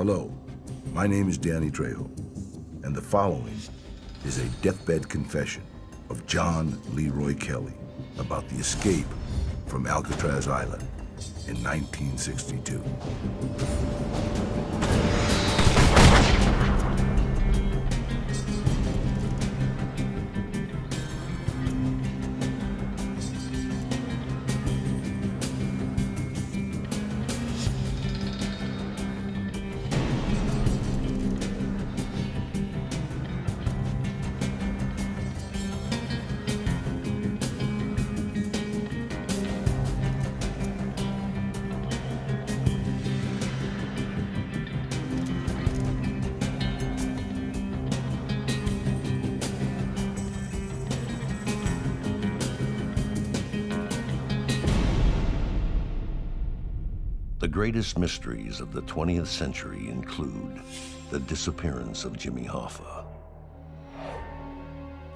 Hello, my name is Danny Trejo, and the following is a deathbed confession of John Leroy Kelly about the escape from Alcatraz Island in 1962. The greatest mysteries of the 20th century include the disappearance of Jimmy Hoffa,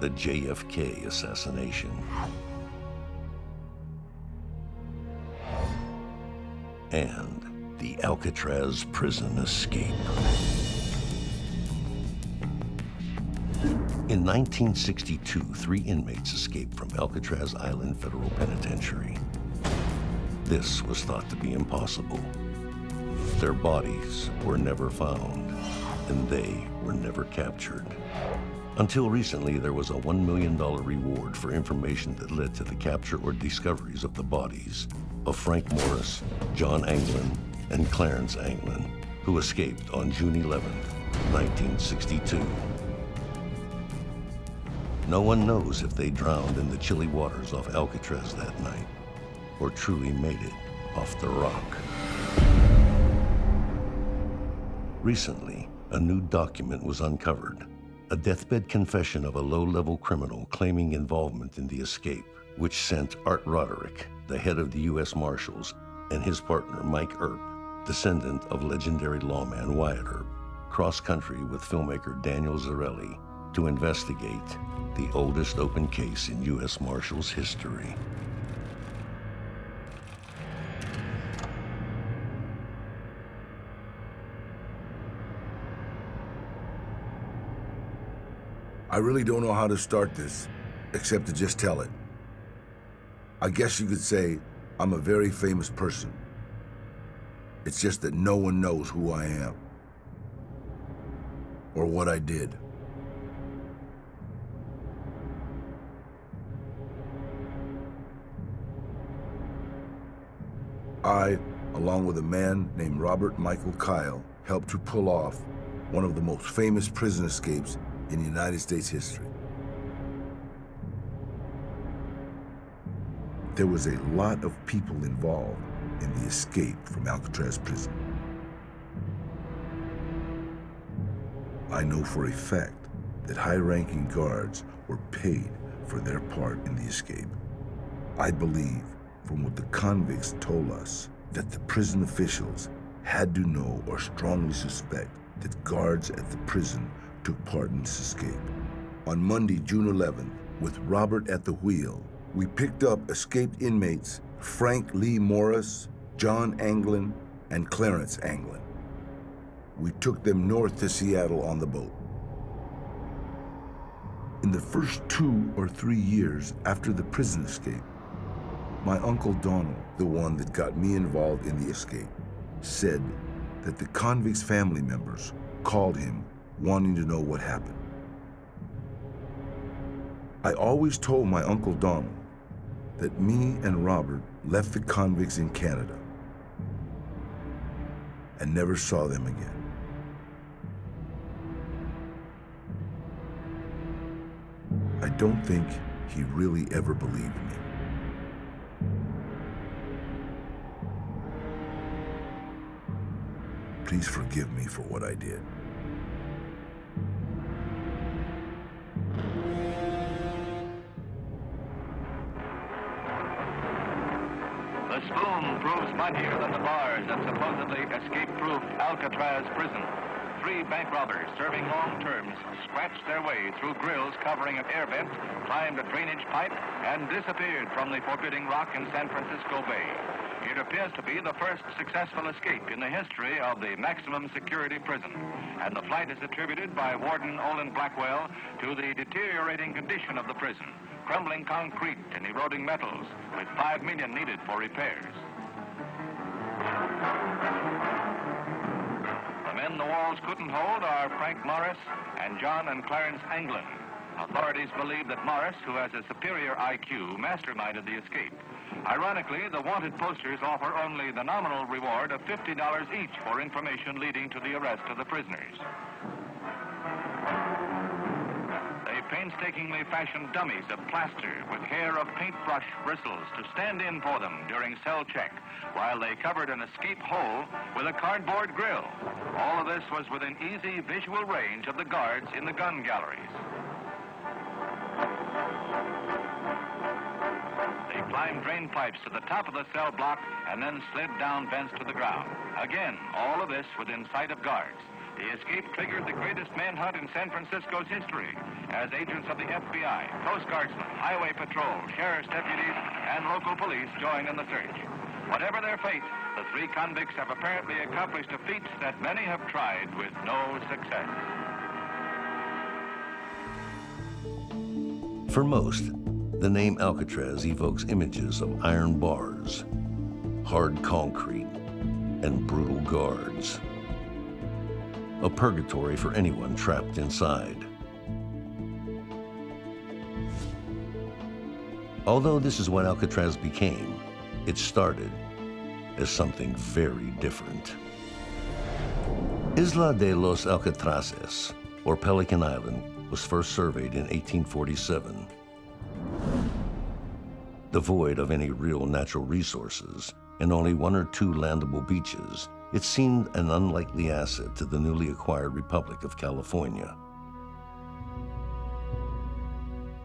the JFK assassination, and the Alcatraz prison escape. In 1962, 3 inmates escaped from Alcatraz Island Federal Penitentiary. This was thought to be impossible. Their bodies were never found, and they were never captured. Until recently, there was a $1 million reward for information that led to the capture or discoveries of the bodies of Frank Morris, John Anglin, and Clarence Anglin, who escaped on June 11, 1962. No one knows if they drowned in the chilly waters off Alcatraz that night, or truly made it off the rock. Recently, a new document was uncovered, a deathbed confession of a low-level criminal claiming involvement in the escape, which sent Art Roderick, the head of the U.S. Marshals, and his partner Mike Earp, descendant of legendary lawman Wyatt Earp, cross-country with filmmaker Daniel Zarelli to investigate the oldest open case in U.S. Marshals history. I really don't know how to start this, except to just tell it. I guess you could say I'm a very famous person. It's just that no one knows who I am or what I did. I, along with a man named Robert Michael Kyle, helped to pull off one of the most famous prison escapes in United States history. There was a lot of people involved in the escape from Alcatraz prison. I know for a fact that high-ranking guards were paid for their part in the escape. I believe, from what the convicts told us, that the prison officials had to know or strongly suspect that guards at the prison took part in this escape. On Monday, June 11th, with Robert at the wheel, we picked up escaped inmates Frank Lee Morris, John Anglin, and Clarence Anglin. We took them north to Seattle on the boat. In the first 2 or 3 years after the prison escape, my Uncle Donald, the one that got me involved in the escape, said that the convicts' family members called him wanting to know what happened. I always told my Uncle Donald that me and Robert left the convicts in Canada and never saw them again. I don't think he really ever believed me. Please forgive me for what I did. The spoon proves mightier than the bars at supposedly escape-proof Alcatraz prison. 3 bank robbers serving long terms scratched their way through grills covering an air vent, climbed a drainage pipe, and disappeared from the forbidding rock in San Francisco Bay. It appears to be the first successful escape in the history of the maximum security prison, and the flight is attributed by Warden Olin Blackwell to the deteriorating condition of the prison, crumbling concrete and eroding metals, with $5 million needed for repairs. The men the walls couldn't hold are Frank Morris and John and Clarence Anglin. Authorities believe that Morris, who has a superior IQ, masterminded the escape. Ironically, the wanted posters offer only the nominal reward of $50 each for information leading to the arrest of the prisoners. They painstakingly fashioned dummies of plaster with hair of paintbrush bristles to stand in for them during cell check, while they covered an escape hole with a cardboard grill. All of this was within easy visual range of the guards in the gun galleries. They climbed drain pipes to the top of the cell block and then slid down vents to the ground. Again, all of this within sight of guards. The escape triggered the greatest manhunt in San Francisco's history, as agents of the FBI, Coast Guardsmen, Highway Patrol, sheriff's deputies, and local police join in the search. Whatever their fate, the three convicts have apparently accomplished a feat that many have tried with no success. For most, the name Alcatraz evokes images of iron bars, hard concrete, and brutal guards. A purgatory for anyone trapped inside. Although this is what Alcatraz became, it started as something very different. Isla de los Alcatrazes, or Pelican Island, was first surveyed in 1847. Devoid of any real natural resources and only one or two landable beaches, it seemed an unlikely asset to the newly acquired Republic of California.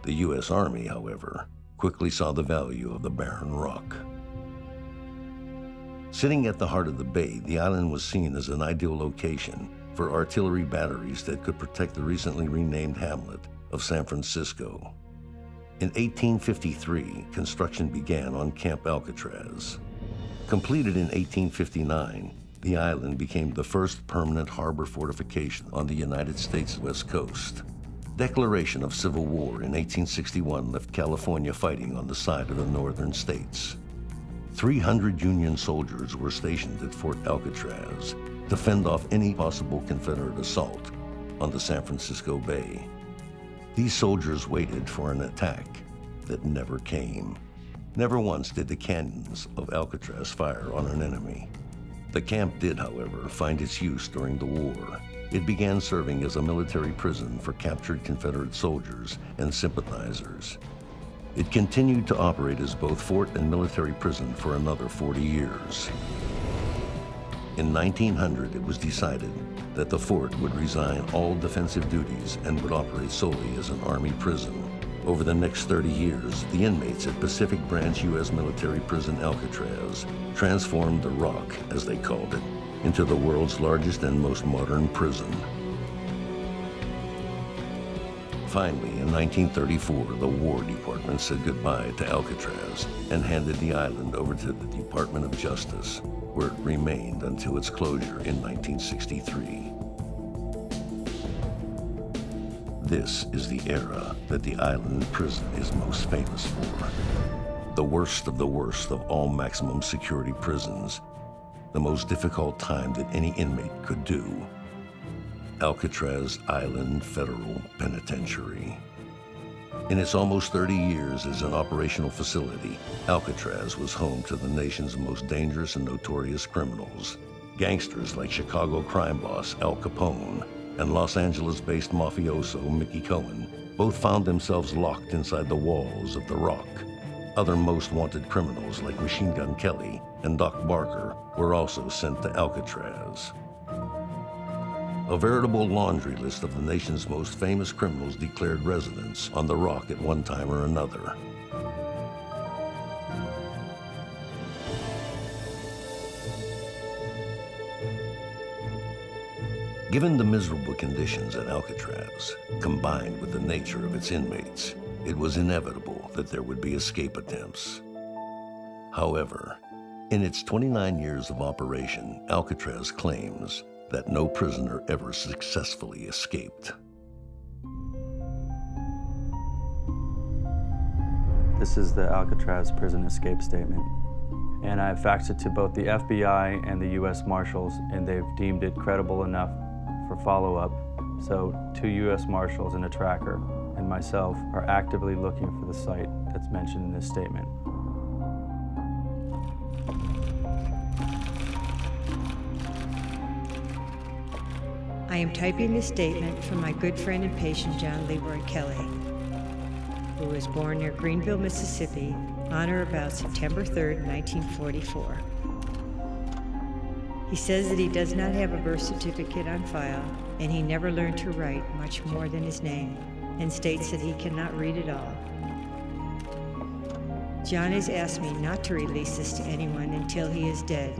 The U.S. Army, however, quickly saw the value of the barren rock. Sitting at the heart of the bay, the island was seen as an ideal location for artillery batteries that could protect the recently renamed hamlet of San Francisco. In 1853, construction began on Camp Alcatraz. Completed in 1859, the island became the first permanent harbor fortification on the United States West Coast. Declaration of Civil War in 1861 left California fighting on the side of the northern states. 300 Union soldiers were stationed at Fort Alcatraz to fend off any possible Confederate assault on the San Francisco Bay. These soldiers waited for an attack that never came. Never once did the cannons of Alcatraz fire on an enemy. The camp did, however, find its use during the war. It began serving as a military prison for captured Confederate soldiers and sympathizers. It continued to operate as both fort and military prison for another 40 years. In 1900, it was decided that the fort would resign all defensive duties and would operate solely as an Army prison. Over the next 30 years, the inmates at Pacific Branch U.S. Military Prison Alcatraz transformed the Rock, as they called it, into the world's largest and most modern prison. Finally, in 1934, the War Department said goodbye to Alcatraz and handed the island over to the Department of Justice, where it remained until its closure in 1963. This is the era that the island prison is most famous for. The worst of all maximum security prisons, the most difficult time that any inmate could do. Alcatraz Island Federal Penitentiary. In its almost 30 years as an operational facility, Alcatraz was home to the nation's most dangerous and notorious criminals. Gangsters like Chicago crime boss Al Capone and Los Angeles-based mafioso Mickey Cohen both found themselves locked inside the walls of the Rock. Other most wanted criminals like Machine Gun Kelly and Doc Barker were also sent to Alcatraz. A veritable laundry list of the nation's most famous criminals declared residence on the Rock at one time or another. Given the miserable conditions at Alcatraz, combined with the nature of its inmates, it was inevitable that there would be escape attempts. However, In its 29 years of operation, Alcatraz claims that no prisoner ever successfully escaped. This is the Alcatraz prison escape statement. And I've faxed it to both the FBI and the U.S. Marshals, and they've deemed it credible enough for follow-up. So 2 U.S. Marshals and a tracker and myself are actively looking for the site that's mentioned in this statement. I am typing this statement from my good friend and patient, John Leroy Kelly, who was born near Greenville, Mississippi, on or about September 3rd, 1944. He says that he does not have a birth certificate on file, and he never learned to write much more than his name, and states that he cannot read at all. John has asked me not to release this to anyone until he is dead.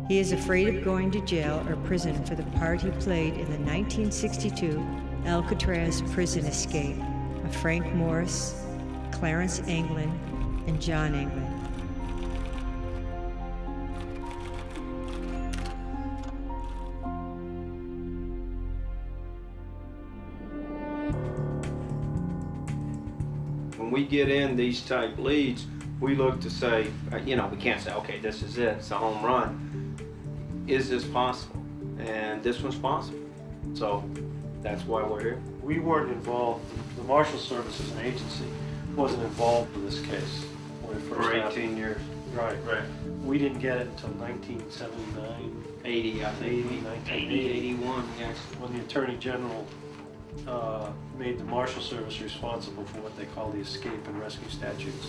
He is afraid of going to jail or prison for the part he played in the 1962 Alcatraz prison escape of Frank Morris, Clarence Anglin, and John Anglin. When we get in these type leads, we look to say, we can't say, okay, this is it, it's a home run. Is this possible? And this one's possible. So that's why we're here. We weren't involved, the Marshal Service as an agency wasn't involved in this case when it first For happened. 18 years. Right. We didn't get it until 1979, 80, I think. 1980, 81, yes. when the Attorney General made the Marshal Service responsible for what they call the escape and rescue statutes,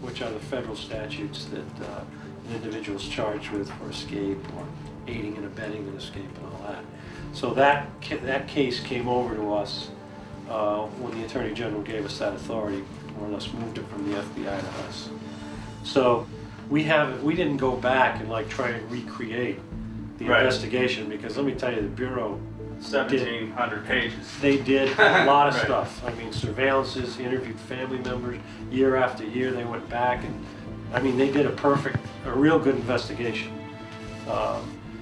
which are the federal statutes that an individual is charged with for escape or aiding and abetting an escape and all that. So that case came over to us when the Attorney General gave us that authority, more or less moved it from the FBI to us. So we didn't go back and try and recreate the investigation, because let me tell you, the Bureau 1,700 pages. They did a lot of stuff. I mean, surveillances, interviewed family members, year after year they went back, and they did a real good investigation.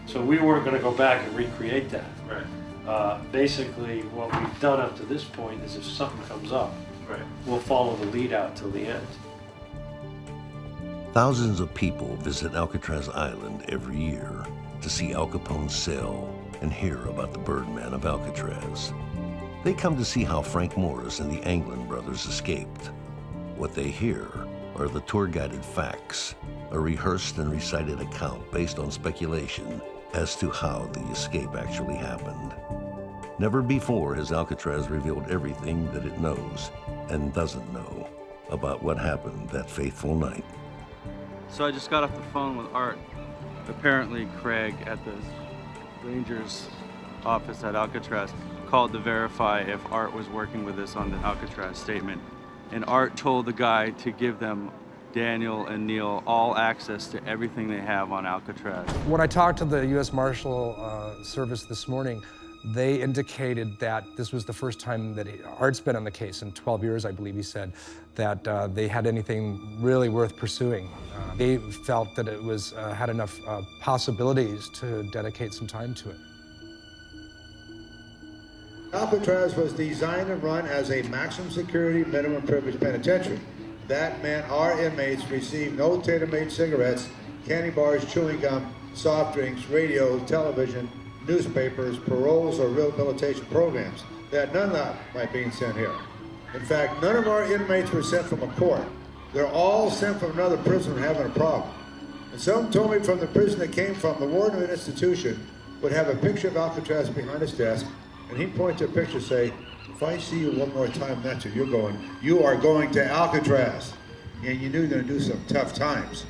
So we weren't going to go back and recreate that. Basically, what we've done up to this point is if something comes up, we'll follow the lead out till the end. Thousands of people visit Alcatraz Island every year to see Al Capone's cell and hear about the Birdman of Alcatraz. They come to see how Frank Morris and the Anglin brothers escaped. What they hear are the tour-guided facts, a rehearsed and recited account based on speculation as to how the escape actually happened. Never before has Alcatraz revealed everything that it knows and doesn't know about what happened that fateful night. So I just got off the phone with Art. Apparently Craig at the Ranger's office at Alcatraz called to verify if Art was working with us on the Alcatraz statement. And Art told the guy to give them, Daniel and Neil, all access to everything they have on Alcatraz. When I talked to the U.S. Marshal Service this morning, they indicated that this was the first time that Art's been on the case in 12 years, I believe he said, that they had anything really worth pursuing. They felt that it was had enough possibilities to dedicate some time to it. Alcatraz was designed and run as a maximum security, minimum privilege penitentiary. That meant our inmates received no tailor-made cigarettes, candy bars, chewing gum, soft drinks, radio, television, newspapers, paroles, or rehabilitation programs. They had none of that by being sent here. In fact, none of our inmates were sent from a court. They're all sent from another prison having a problem. And someone told me from the prison they came from, the warden of an institution would have a picture of Alcatraz behind his desk, and he'd point to a picture and say, if I see you one more time, that's where you are going to Alcatraz. And you knew you were going to do some tough times.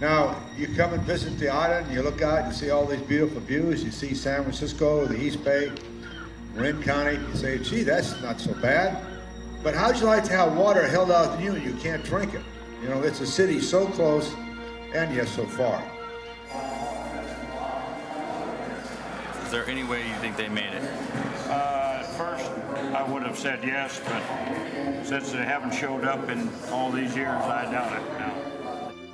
Now, you come and visit the island, you look out, you see all these beautiful views, you see San Francisco, the East Bay, Marin County, you say, gee, that's not so bad. But how'd you like to have water held out to you and you can't drink it? You know, it's a city so close and yet so far. Is there any way you think they made it? At first, I would have said yes, but since they haven't showed up in all these years, I doubt it now.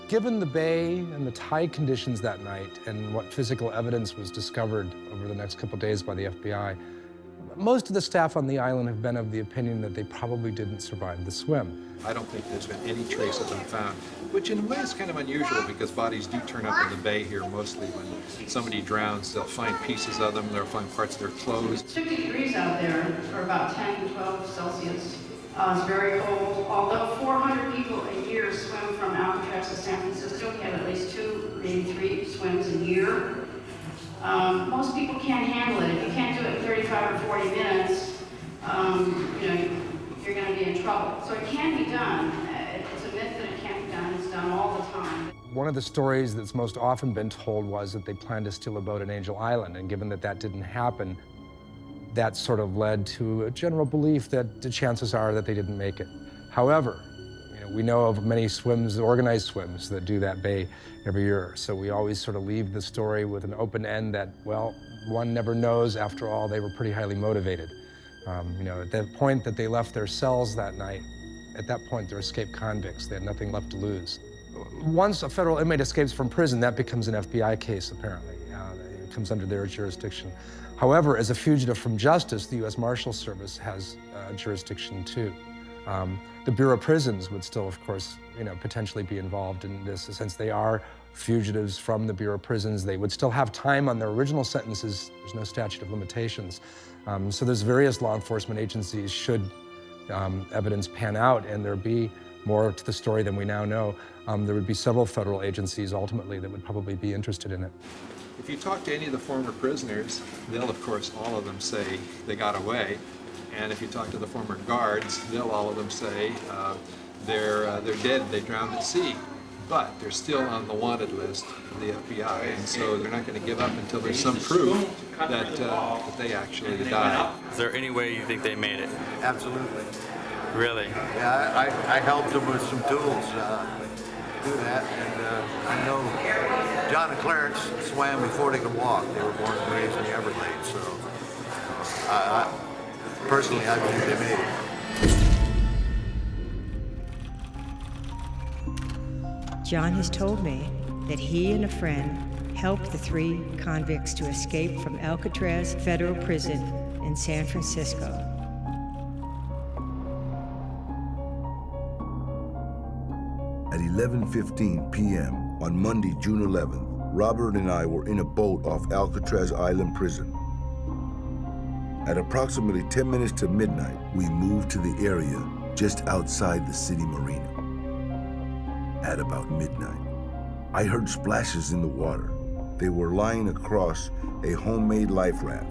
Given the bay and the tide conditions that night and what physical evidence was discovered over the next couple days by the FBI, most of the staff on the island have been of the opinion that they probably didn't survive the swim. I don't think there's been any trace of them found, which in a way is kind of unusual because bodies do turn up in the bay here mostly when somebody drowns. They'll find pieces of them, they'll find parts of their clothes. 50 degrees out there, or about 10 to 12 Celsius. It's very cold. Although 400 people a year swim from Alcatraz to San Francisco, we have at least 2, maybe 3 swims a year. Most people can't handle it. If you can't do it in 35 or 40 minutes, you're going to be in trouble. So it can be done. It's a myth that it can't be done. It's done all the time. One of the stories that's most often been told was that they planned to steal a boat in Angel Island, and given that that didn't happen, that sort of led to a general belief that the chances are that they didn't make it. However, we know of many swims, organized swims, that do that bay every year. So we always sort of leave the story with an open end that, well, one never knows. After all, they were pretty highly motivated. At that point that they left their cells that night, at that point they're escaped convicts. They had nothing left to lose. Once a federal inmate escapes from prison, that becomes an FBI case, apparently. It comes under their jurisdiction. However, as a fugitive from justice, the U.S. Marshal Service has jurisdiction too. The Bureau of Prisons would still, of course, potentially be involved in this, since they are fugitives from the Bureau of Prisons. They would still have time on their original sentences. There's no statute of limitations. So there's various law enforcement agencies should evidence pan out and there be more to the story than we now know. There would be several federal agencies ultimately that would probably be interested in it. If you talk to any of the former prisoners, they'll, of course, all of them say they got away. And if you talk to the former guards, they'll all of them say they're dead, they drowned at sea. But they're still on the wanted list of the FBI, and so they're not going to give up until there's some proof that they actually died. Is there any way you think they made it? Absolutely. Really? Yeah, I helped them with some tools to do that, and I know John and Clarence swam before they could walk. They were born and raised in the Everglades, so personally, I believe they made it. John has told me that he and a friend helped the 3 convicts to escape from Alcatraz Federal Prison in San Francisco. At 11:15 p.m. on Monday, June 11th, Robert and I were in a boat off Alcatraz Island Prison. At approximately 10 minutes to midnight, we moved to the area just outside the city marina. At about midnight, I heard splashes in the water. They were lying across a homemade life raft.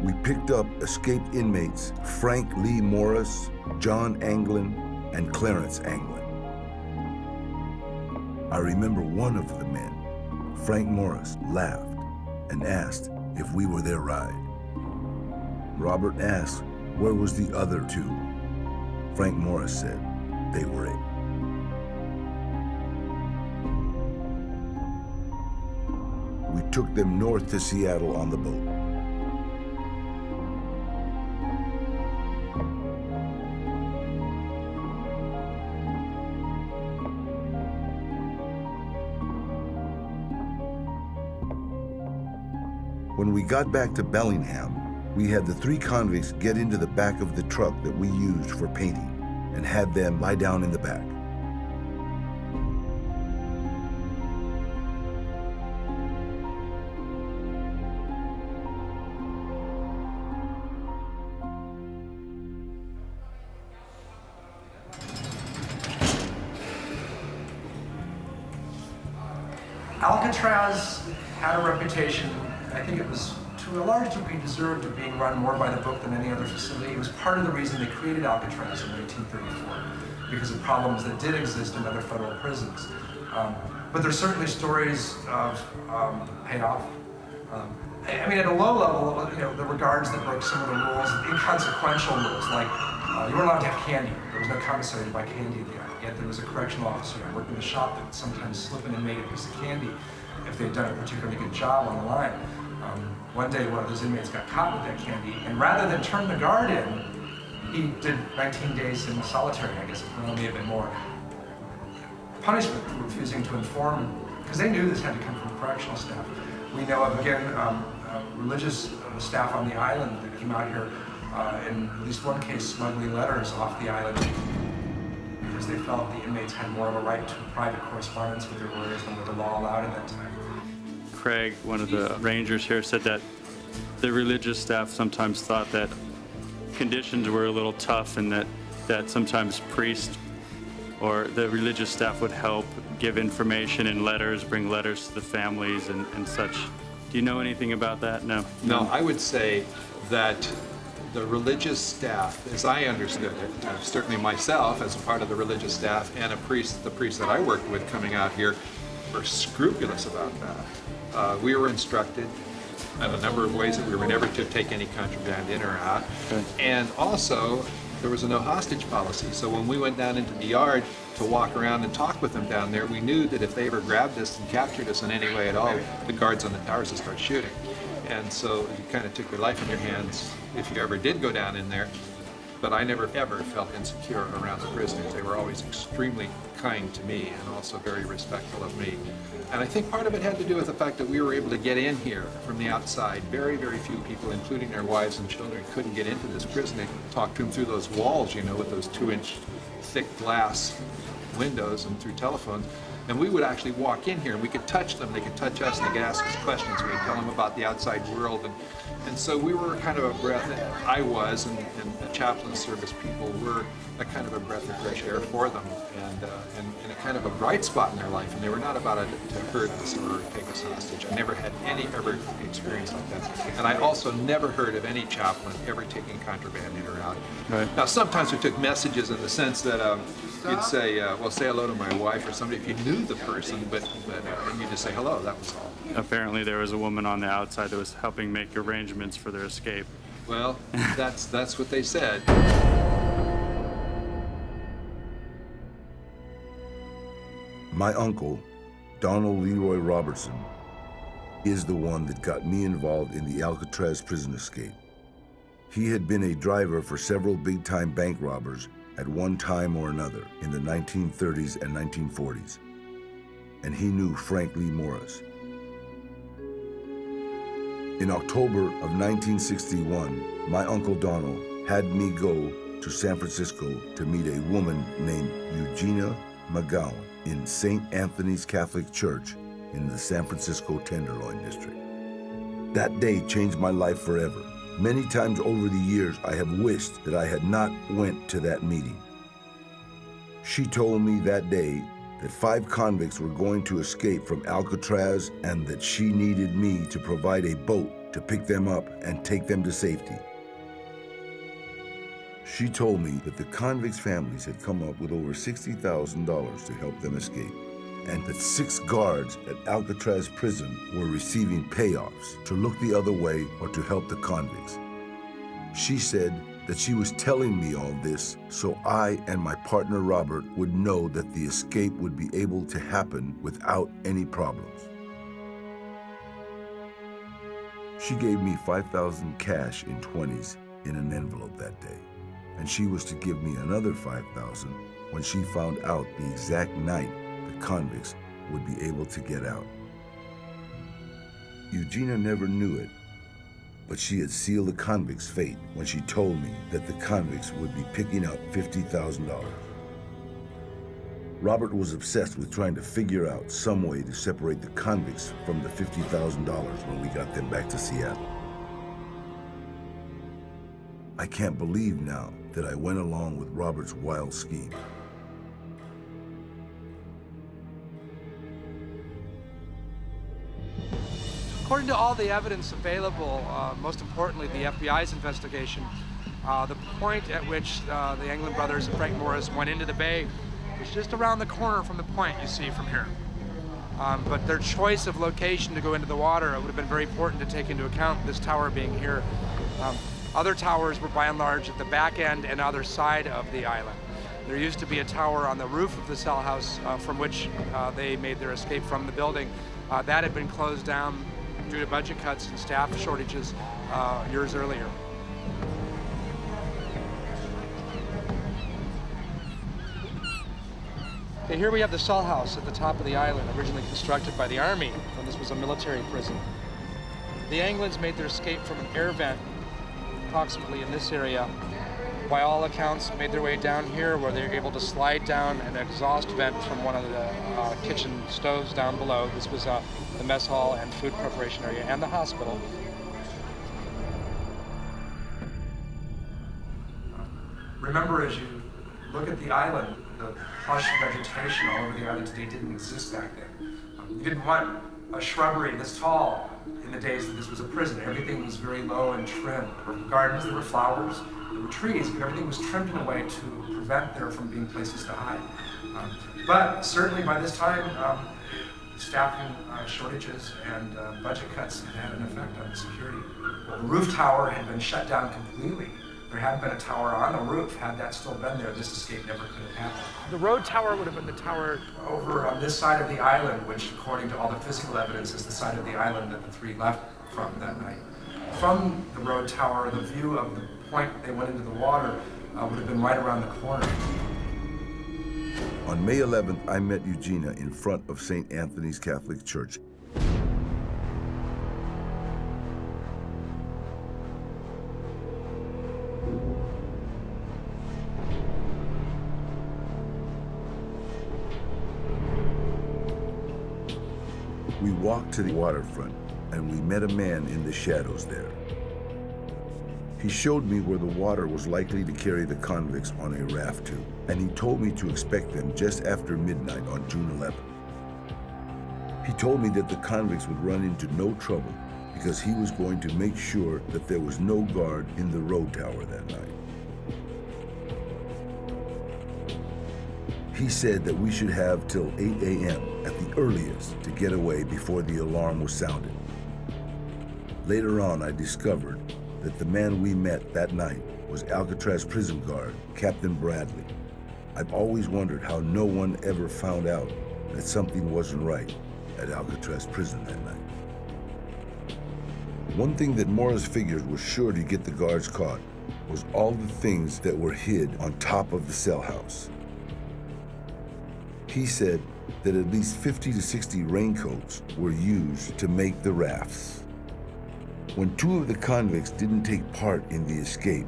We picked up escaped inmates Frank Lee Morris, John Anglin, and Clarence Anglin. I remember one of the men, Frank Morris, laughed and asked if we were their ride. Robert asked where was the other 2. Frank Morris said they were it. We took them north to Seattle on the boat. When we got back to Bellingham, we had the 3 convicts get into the back of the truck that we used for painting and had them lie down in the back. Alcatraz had a reputation, I think it was to a large degree deserved, of being run more by the book than any other facility. It was part of the reason they created Alcatraz in 1934, because of problems that did exist in other federal prisons. But there's certainly stories of payoff. I mean, at a low level, there were guards that broke some of the rules, inconsequential rules, like you weren't allowed to have candy. There was no commissary to buy candy there. Yet there was a correctional officer who worked in the shop that would sometimes slip in and make a piece of candy if they'd done a particularly good job on the line. One day, one of those inmates got caught with that candy, and rather than turn the guard in, he did 19 days in solitary, I guess it may have been more. punishment for refusing to inform, because they knew this had to come from correctional staff. We know of, again, religious staff on the island that came out here, in at least one case, smuggling letters off the island because they felt the inmates had more of a right to private correspondence with their lawyers than what the law allowed at that time. Craig, one of the rangers here, said that the religious staff sometimes thought that conditions were a little tough and that sometimes priests or the religious staff would help give information in letters, bring letters to the families and such. Do you know anything about that? No? No, I would say that the religious staff, as I understood it, certainly myself as a part of the religious staff and the priest that I worked with coming out here, were scrupulous about that. We were instructed in a number of ways that we were never to take any contraband in or out. Okay. And also, there was a no hostage policy. So when we went down into the yard to walk around and talk with them down there, we knew that if they ever grabbed us and captured us in any way at all, the guards on the towers would start shooting. And so you kind of took your life in your hands if you ever did go down in there. But I never ever felt insecure around the prisoners. They were always extremely kind to me and also very respectful of me. And I think part of it had to do with the fact that we were able to get in here from the outside. Very, very few people, including their wives and children, couldn't get into this prison. They could talk to them through those walls, you know, with those 2-inch thick glass windows and through telephones. And we would actually walk in here and we could touch them, they could touch us, and they could ask us questions. We could tell them about the outside world. And so we were kind of a breath, I was, and the chaplain service people were a kind of a breath of fresh air for them and a kind of a bright spot in their life. And they were not about to hurt us or take us hostage. I never had any ever experience like that. And I also never heard of any chaplain ever taking contraband in or out. Right. Now, sometimes we took messages in the sense that you'd say, well, say hello to my wife or somebody if you knew the person, but you just say hello, that was all. Apparently there was a woman on the outside that was helping make arrangements for their escape. Well, that's what they said. My uncle, Donald Leroy Robertson, is the one that got me involved in the Alcatraz prison escape. He had been a driver for several big-time bank robbers at one time or another in the 1930s and 1940s. And he knew Frank Lee Morris. In October of 1961, my Uncle Donald had me go to San Francisco to meet a woman named Eugenia McGowan in St. Anthony's Catholic Church in the San Francisco Tenderloin District. That day changed my life forever. Many times over the years, I have wished that I had not went to that meeting. She told me that day that 5 convicts were going to escape from Alcatraz and that she needed me to provide a boat to pick them up and take them to safety. She told me that the convicts' families had come up with over $60,000 to help them escape, and that 6 guards at Alcatraz prison were receiving payoffs to look the other way or to help the convicts. She said that she was telling me all this so I and my partner Robert would know that the escape would be able to happen without any problems. She gave me $5,000 cash in 20s in an envelope that day, and she was to give me another $5,000 when she found out the exact night the convicts would be able to get out. Eugenia never knew it, but she had sealed the convicts' fate when she told me that the convicts would be picking up $50,000. Robert was obsessed with trying to figure out some way to separate the convicts from the $50,000 when we got them back to Seattle. I can't believe now that I went along with Robert's wild scheme. According to all the evidence available, most importantly the FBI's investigation, the point at which the Anglin brothers and Frank Morris went into the bay was just around the corner from the point you see from here. But their choice of location to go into the water, it would have been very important to take into account this tower being here. Other towers were by and large at the back end and other side of the island. There used to be a tower on the roof of the cell house from which they made their escape from the building. That had been closed down due to budget cuts and staff shortages years earlier. Okay, here we have the cell house at the top of the island, originally constructed by the Army when this was a military prison. The Anglins made their escape from an air vent approximately in this area. By all accounts, made their way down here where they were able to slide down an exhaust vent from one of the kitchen stoves down below. This was the mess hall and food preparation area and the hospital. Remember, as you look at the island, the plush vegetation all over the island today didn't exist back then. You didn't want a shrubbery this tall in the days that this was a prison. Everything was very low and trim. There were gardens, there were flowers, there were trees, but everything was trimmed in a way to prevent there from being places to hide. But certainly by this time, staffing shortages and budget cuts had an effect on the security. The roof tower had been shut down completely. There hadn't been a tower on the roof. Had that still been there, this escape never could have happened. The road tower would have been the tower over on this side of the island, which according to all the physical evidence is the side of the island that the three left from that night. From the road tower, the view of the point they went into the water would have been right around the corner. On May 11th, I met Eugenia in front of St. Anthony's Catholic Church. We walked to the waterfront, and we met a man in the shadows there. He showed me where the water was likely to carry the convicts on a raft to, and he told me to expect them just after midnight on June 11th. He told me that the convicts would run into no trouble because he was going to make sure that there was no guard in the road tower that night. He said that we should have till 8 a.m. at the earliest to get away before the alarm was sounded. Later on, I discovered that the man we met that night was Alcatraz prison guard, Captain Bradley. I've always wondered how no one ever found out that something wasn't right at Alcatraz prison that night. One thing that Morris figured was sure to get the guards caught was all the things that were hid on top of the cell house. He said that at least 50 to 60 raincoats were used to make the rafts. When two of the convicts didn't take part in the escape,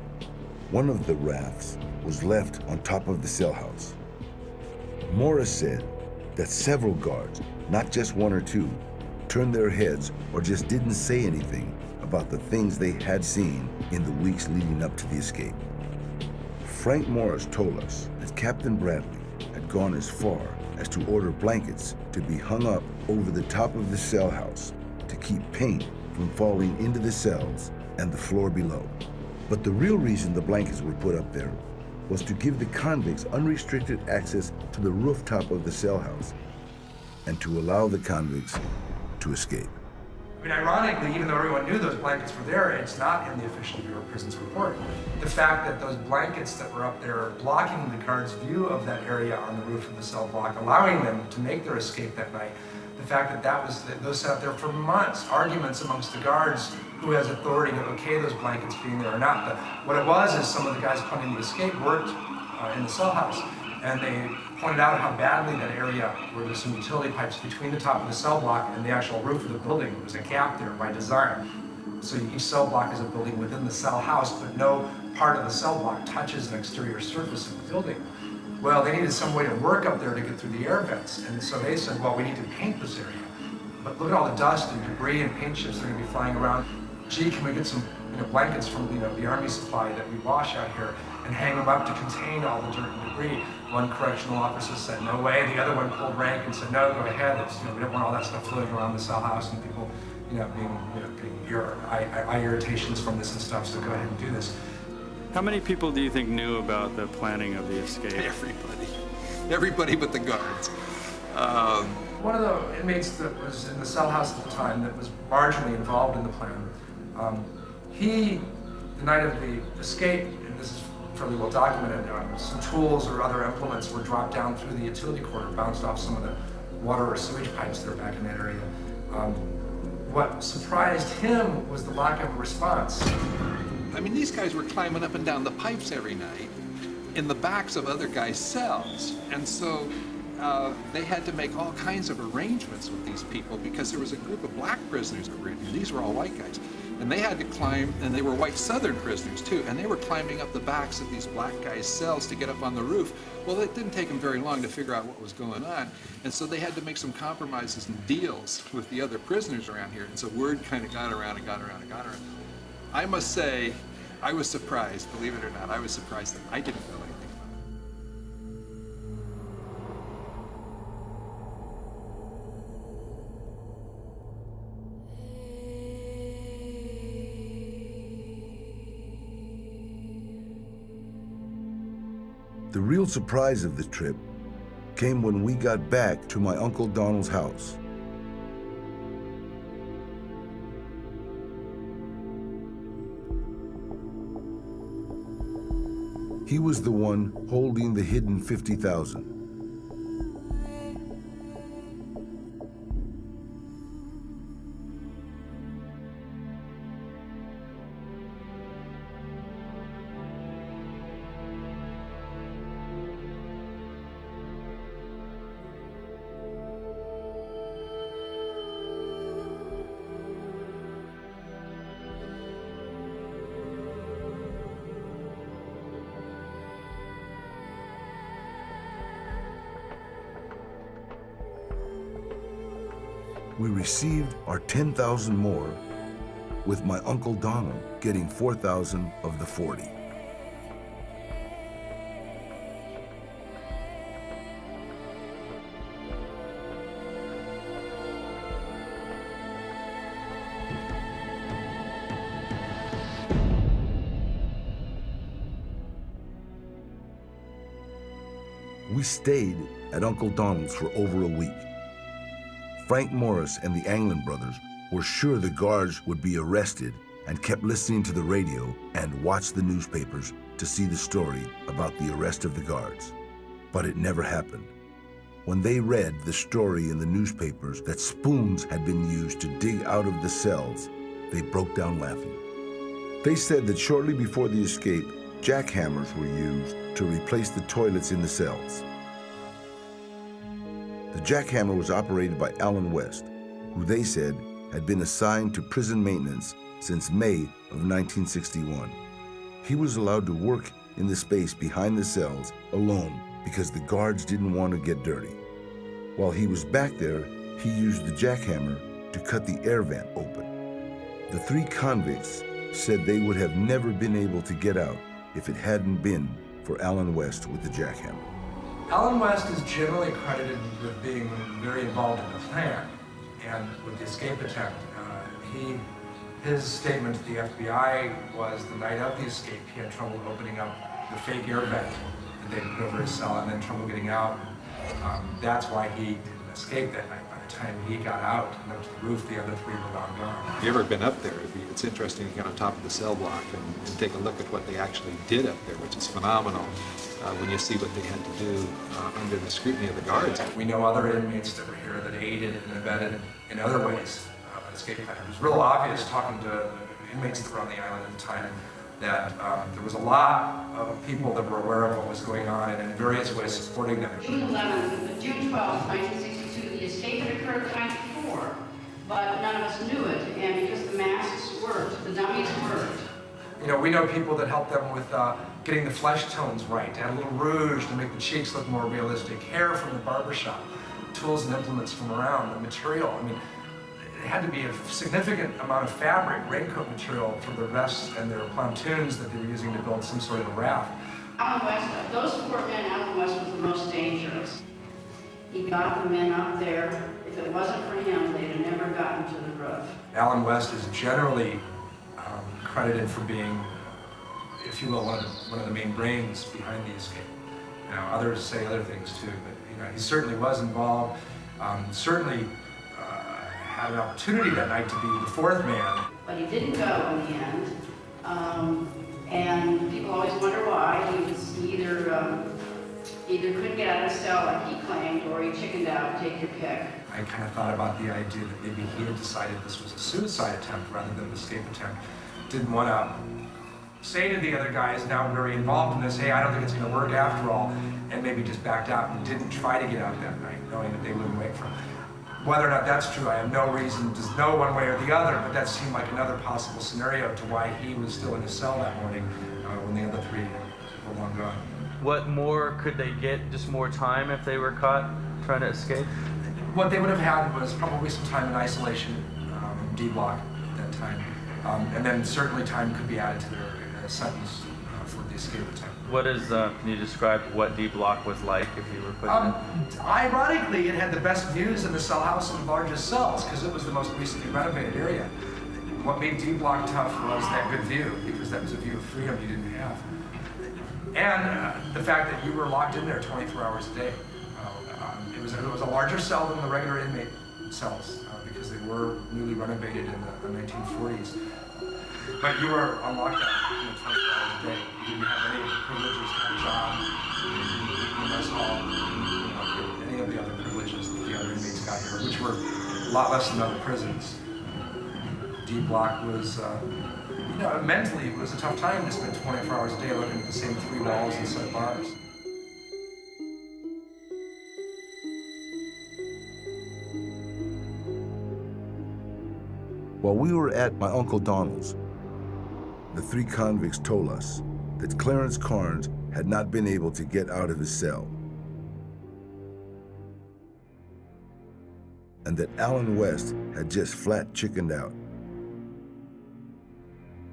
one of the rafts was left on top of the cell house. Morris said that several guards, not just one or two, turned their heads or just didn't say anything about the things they had seen in the weeks leading up to the escape. Frank Morris told us that Captain Bradley had gone as far as to order blankets to be hung up over the top of the cell house to keep paint from falling into the cells and the floor below. But the real reason the blankets were put up there was to give the convicts unrestricted access to the rooftop of the cell house and to allow the convicts to escape. I mean, ironically, even though everyone knew those blankets were there, it's not in the official Bureau of Prisons report. The fact that those blankets that were up there blocking the guards' view of that area on the roof of the cell block, allowing them to make their escape that night, the fact that those sat there for months, arguments amongst the guards, who has authority to okay those blankets being there or not. But what it was is some of the guys planning to escape worked in the cell house, and they pointed out how badly that area where there's some utility pipes between the top of the cell block and the actual roof of the building. There was a gap there by design. So each cell block is a building within the cell house, but no part of the cell block touches an exterior surface of the building. Well, they needed some way to work up there to get through the air vents. And so they said, well, we need to paint this area. But look at all the dust and debris and paint chips that are gonna be flying around. Gee, can we get some blankets from the Army supply that we wash out here and hang them up to contain all the dirt and debris? One correctional officer said, no way. The other one pulled rank and said, no, go ahead. We don't want all that stuff floating around the cell house and people getting eye irritations from this and stuff, so go ahead and do this. How many people do you think knew about the planning of the escape? Everybody but the guards. One of the inmates that was in the cell house at the time that was marginally involved in the plan, the night of the escape, and this is fairly well documented, some tools or other implements were dropped down through the utility cord or bounced off some of the water or sewage pipes that are back in that area. What surprised him was the lack of a response. I mean, these guys were climbing up and down the pipes every night in the backs of other guys' cells. And so they had to make all kinds of arrangements with these people because there was a group of black prisoners that were in here. These were all white guys. And they had to climb, and they were white Southern prisoners too, and they were climbing up the backs of these black guys' cells to get up on the roof. Well, it didn't take them very long to figure out what was going on, and so they had to make some compromises and deals with the other prisoners around here, and so word kind of got around and got around and got around. I must say, I was surprised, believe it or not, I was surprised that I didn't know anything. The real surprise of the trip came when we got back to my Uncle Donald's house. He was the one holding the hidden 50,000. We received our 10,000 more, with my Uncle Donald getting 4,000 of the 40. We stayed at Uncle Donald's for over a week. Frank Morris and the Anglin brothers were sure the guards would be arrested and kept listening to the radio and watched the newspapers to see the story about the arrest of the guards. But it never happened. When they read the story in the newspapers that spoons had been used to dig out of the cells, they broke down laughing. They said that shortly before the escape, jackhammers were used to replace the toilets in the cells. The jackhammer was operated by Alan West, who they said had been assigned to prison maintenance since May of 1961. He was allowed to work in the space behind the cells alone because the guards didn't want to get dirty. While he was back there, he used the jackhammer to cut the air vent open. The 3 convicts said they would have never been able to get out if it hadn't been for Alan West with the jackhammer. Alan West is generally credited with being very involved in the plan and with the escape attempt. His statement to the FBI was the night of the escape, he had trouble opening up the fake air vent that they put over his cell and then trouble getting out. That's why he didn't escape that night. By the time he got out and up to the roof, the other 3 were long gone. If you've ever been up there, it's interesting to get on top of the cell block and take a look at what they actually did up there, which is phenomenal when you see what they had to do under the scrutiny of the guards. We know other inmates that were here that aided and abetted in other ways escape attempt. It was real obvious talking to inmates that were on the island at the time that there was a lot of people that were aware of what was going on and in various ways supporting them. June 12, 1962, the escape had occurred the night before, but none of us knew it, and because the masks worked, the dummies worked. You know, we know people that helped them with getting the flesh tones right, to add a little rouge to make the cheeks look more realistic, hair from the barbershop, tools and implements from around, the material. I mean, it had to be a significant amount of fabric, raincoat material for their vests and their pontoons that they were using to build some sort of a raft. Alan West, those 4 men, Alan West was the most dangerous. He got the men up there. If it wasn't for him, they'd have never gotten to the roof. Alan West is generally credited for being, if you will, one of the main brains behind the escape. You know, others say other things too, but you know, he certainly was involved. Certainly had an opportunity that night to be the 4th man. But he didn't go in the end, and people always wonder why. He either couldn't get out of the cell like he claimed, or he chickened out, take your pick. I kind of thought about the idea that maybe he had decided this was a suicide attempt rather than an escape attempt. Didn't want to say to the other guys now very involved in this, hey, I don't think it's going to work after all, and maybe just backed out and didn't try to get out that night, knowing that they wouldn't wait for him. Whether or not that's true, I have no reason to know one way or the other, but that seemed like another possible scenario to why he was still in his cell that morning when the other three were long gone. What more could they get? Just more time if they were caught trying to escape? What they would have had was probably some time in isolation, D block at that time, and then certainly time could be added to their sentence for the escape attempt. What is, can you describe what D block was like if you were put in? Ironically, it had the best views in the cell house and the largest cells because it was the most recently renovated area. What made D block tough was that good view, because that was a view of freedom you didn't have. And the fact that you were locked in there 24 hours a day. It was a larger cell than the regular inmate cells because they were newly renovated in the 1940s. But you were on lockdown 24 hours a day. You didn't have any of the privileges to have a job, the mess hall, any of the other privileges that the other inmates got here, which were a lot less than other prisons. D block was, mentally it was a tough time to spend 24 hours a day looking at the same three walls and set bars. While we were at my Uncle Donald's, the three convicts told us that Clarence Carnes had not been able to get out of his cell, and that Alan West had just flat chickened out.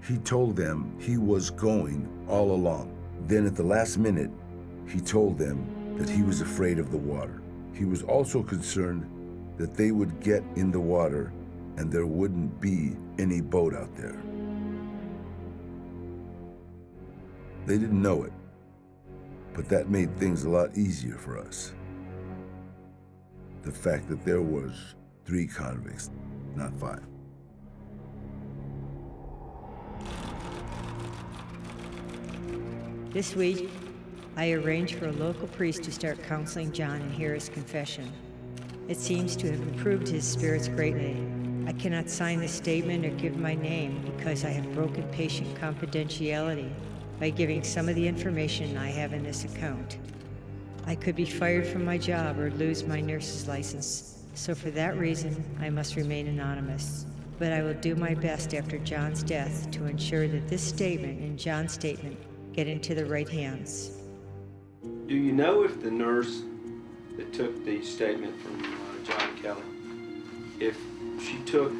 He told them he was going all along. Then at the last minute, he told them that he was afraid of the water. He was also concerned that they would get in the water and there wouldn't be any boat out there. They didn't know it, but that made things a lot easier for us. The fact that there was 3 convicts, not 5. This week, I arranged for a local priest to start counseling John and hear his confession. It seems to have improved his spirits greatly. I cannot sign the statement or give my name because I have broken patient confidentiality by giving some of the information I have in this account. I could be fired from my job or lose my nurse's license, so for that reason, I must remain anonymous. But I will do my best after John's death to ensure that this statement and John's statement get into the right hands. Do you know if the nurse that took the statement from John Kelly, if she took,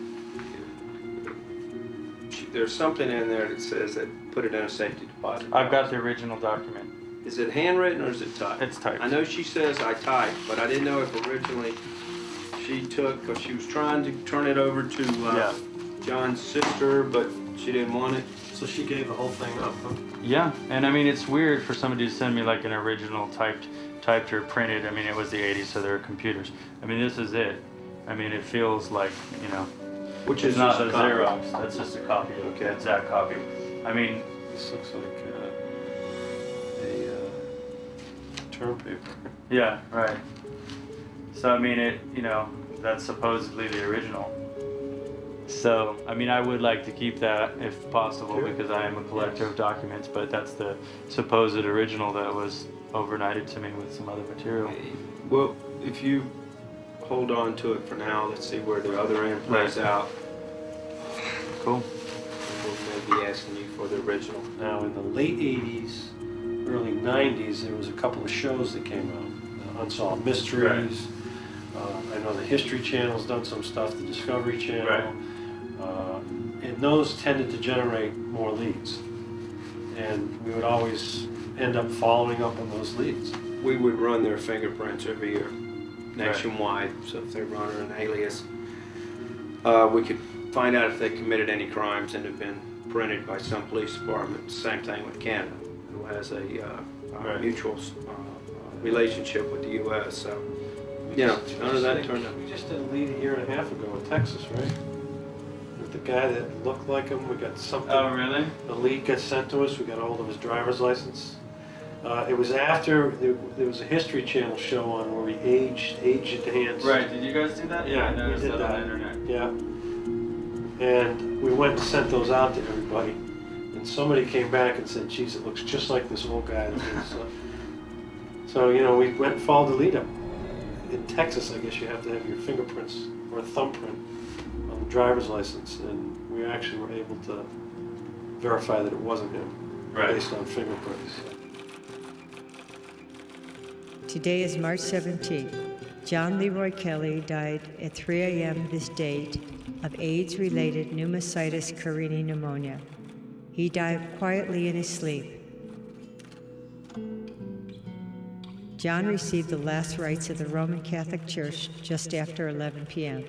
there's something in there that says that put it in a safety deposit box. I've got the original document. Is it handwritten or is it typed? It's typed. I know she says I typed, but I didn't know if originally she took, because she was trying to turn it over to John's sister, but she didn't want it. So she gave the whole thing up, huh? Yeah, and I mean, it's weird for somebody to send me like an original typed or printed. I mean, it was the 80s, so there were computers. I mean, this is it. I mean, it feels like, which is is not a just a copy. Xerox. That's just a copy of the exact copy. I mean, This looks like a term paper. Yeah, right. So, I mean, that's supposedly the original. So, I mean, I would like to keep that if possible, because I am a collector of documents, but that's the supposed original that was overnighted to me with some other material. Well, if you hold on to it for now, let's see where the other end plays out. Cool. We'll maybe asking you for the original. Now, in the late 80s, early 90s, there was a couple of shows that came out. Unsolved Mysteries. I know the History Channel's done some stuff, the Discovery Channel. Right. And those tended to generate more leads. And we would always end up following up on those leads. We would run their fingerprints every year, nationwide. So if they run an alias, we could find out if they committed any crimes and have been printed by some police department. Same thing with Canada, who has a mutual relationship with the U.S. So, none of that turned up. We just did a lead a year and a half ago in Texas, right? With the guy that looked like him, we got something. Oh, really? The lead got sent to us. We got hold of his driver's license. It was after there was a History Channel show on where we aged the hands. Right. Did you guys do that? Yeah, I noticed that on the internet. Yeah. And we went and sent those out to everybody. And And somebody came back and said, geez, it looks just like this old guy. So, you know, we went and followed the lead up. In Texas, I guess you have to have your fingerprints or a thumbprint on the driver's license, and we actually were able to verify that it wasn't him, based on fingerprints. Today is March 17th. John Leroy Kelly died at 3 a.m. this date of AIDS-related pneumocystis carinii pneumonia. He died quietly in his sleep. John received the last rites of the Roman Catholic Church just after 11 p.m.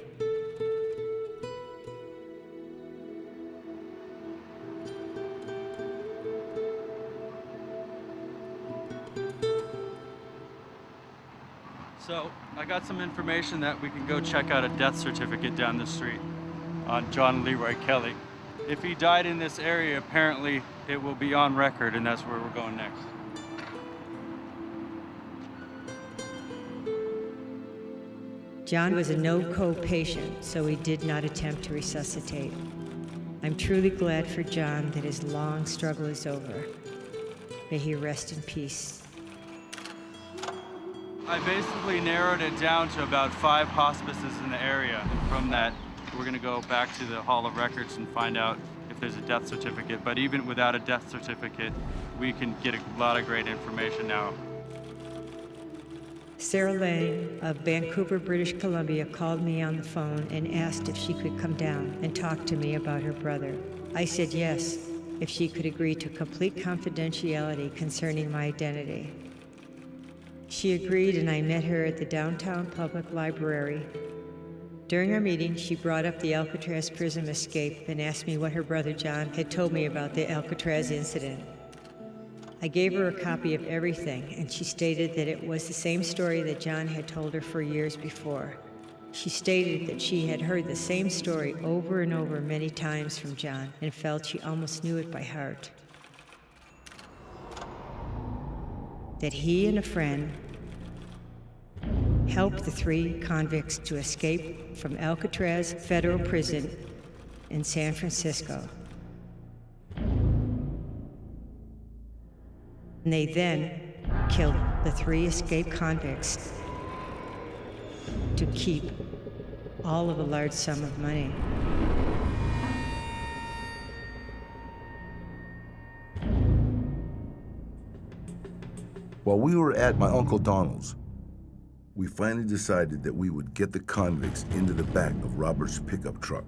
So I got some information that we can go check out a death certificate down the street on John Leroy Kelly. If he died in this area, apparently it will be on record, and that's where we're going next. John was a no-code patient, so we did not attempt to resuscitate. I'm truly glad for John that his long struggle is over. May he rest in peace. I basically narrowed it down to about 5 hospices in the area. And from that, we're going to go back to the Hall of Records and find out if there's a death certificate. But even without a death certificate, we can get a lot of great information now. Sarah Lang of Vancouver, British Columbia called me on the phone and asked if she could come down and talk to me about her brother. I said yes, if she could agree to complete confidentiality concerning my identity. She agreed, and I met her at the downtown public library. During our meeting, she brought up the Alcatraz prison escape and asked me what her brother John had told me about the Alcatraz incident. I gave her a copy of everything, and she stated that it was the same story that John had told her for years before. She stated that she had heard the same story over and over many times from John and felt she almost knew it by heart. That he and a friend helped the 3 convicts to escape from Alcatraz Federal Prison in San Francisco. And they then killed the 3 escaped convicts to keep all of a large sum of money. While we were at my Uncle Donald's, we finally decided that we would get the convicts into the back of Robert's pickup truck,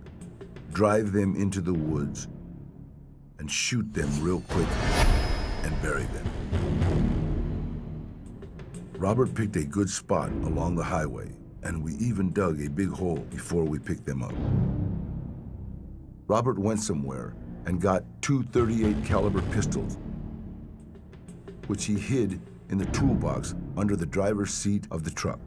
drive them into the woods, and shoot them real quick and bury them. Robert picked a good spot along the highway, and we even dug a big hole before we picked them up. Robert went somewhere and got 2 .38 caliber pistols, which he hid in the toolbox under the driver's seat of the truck.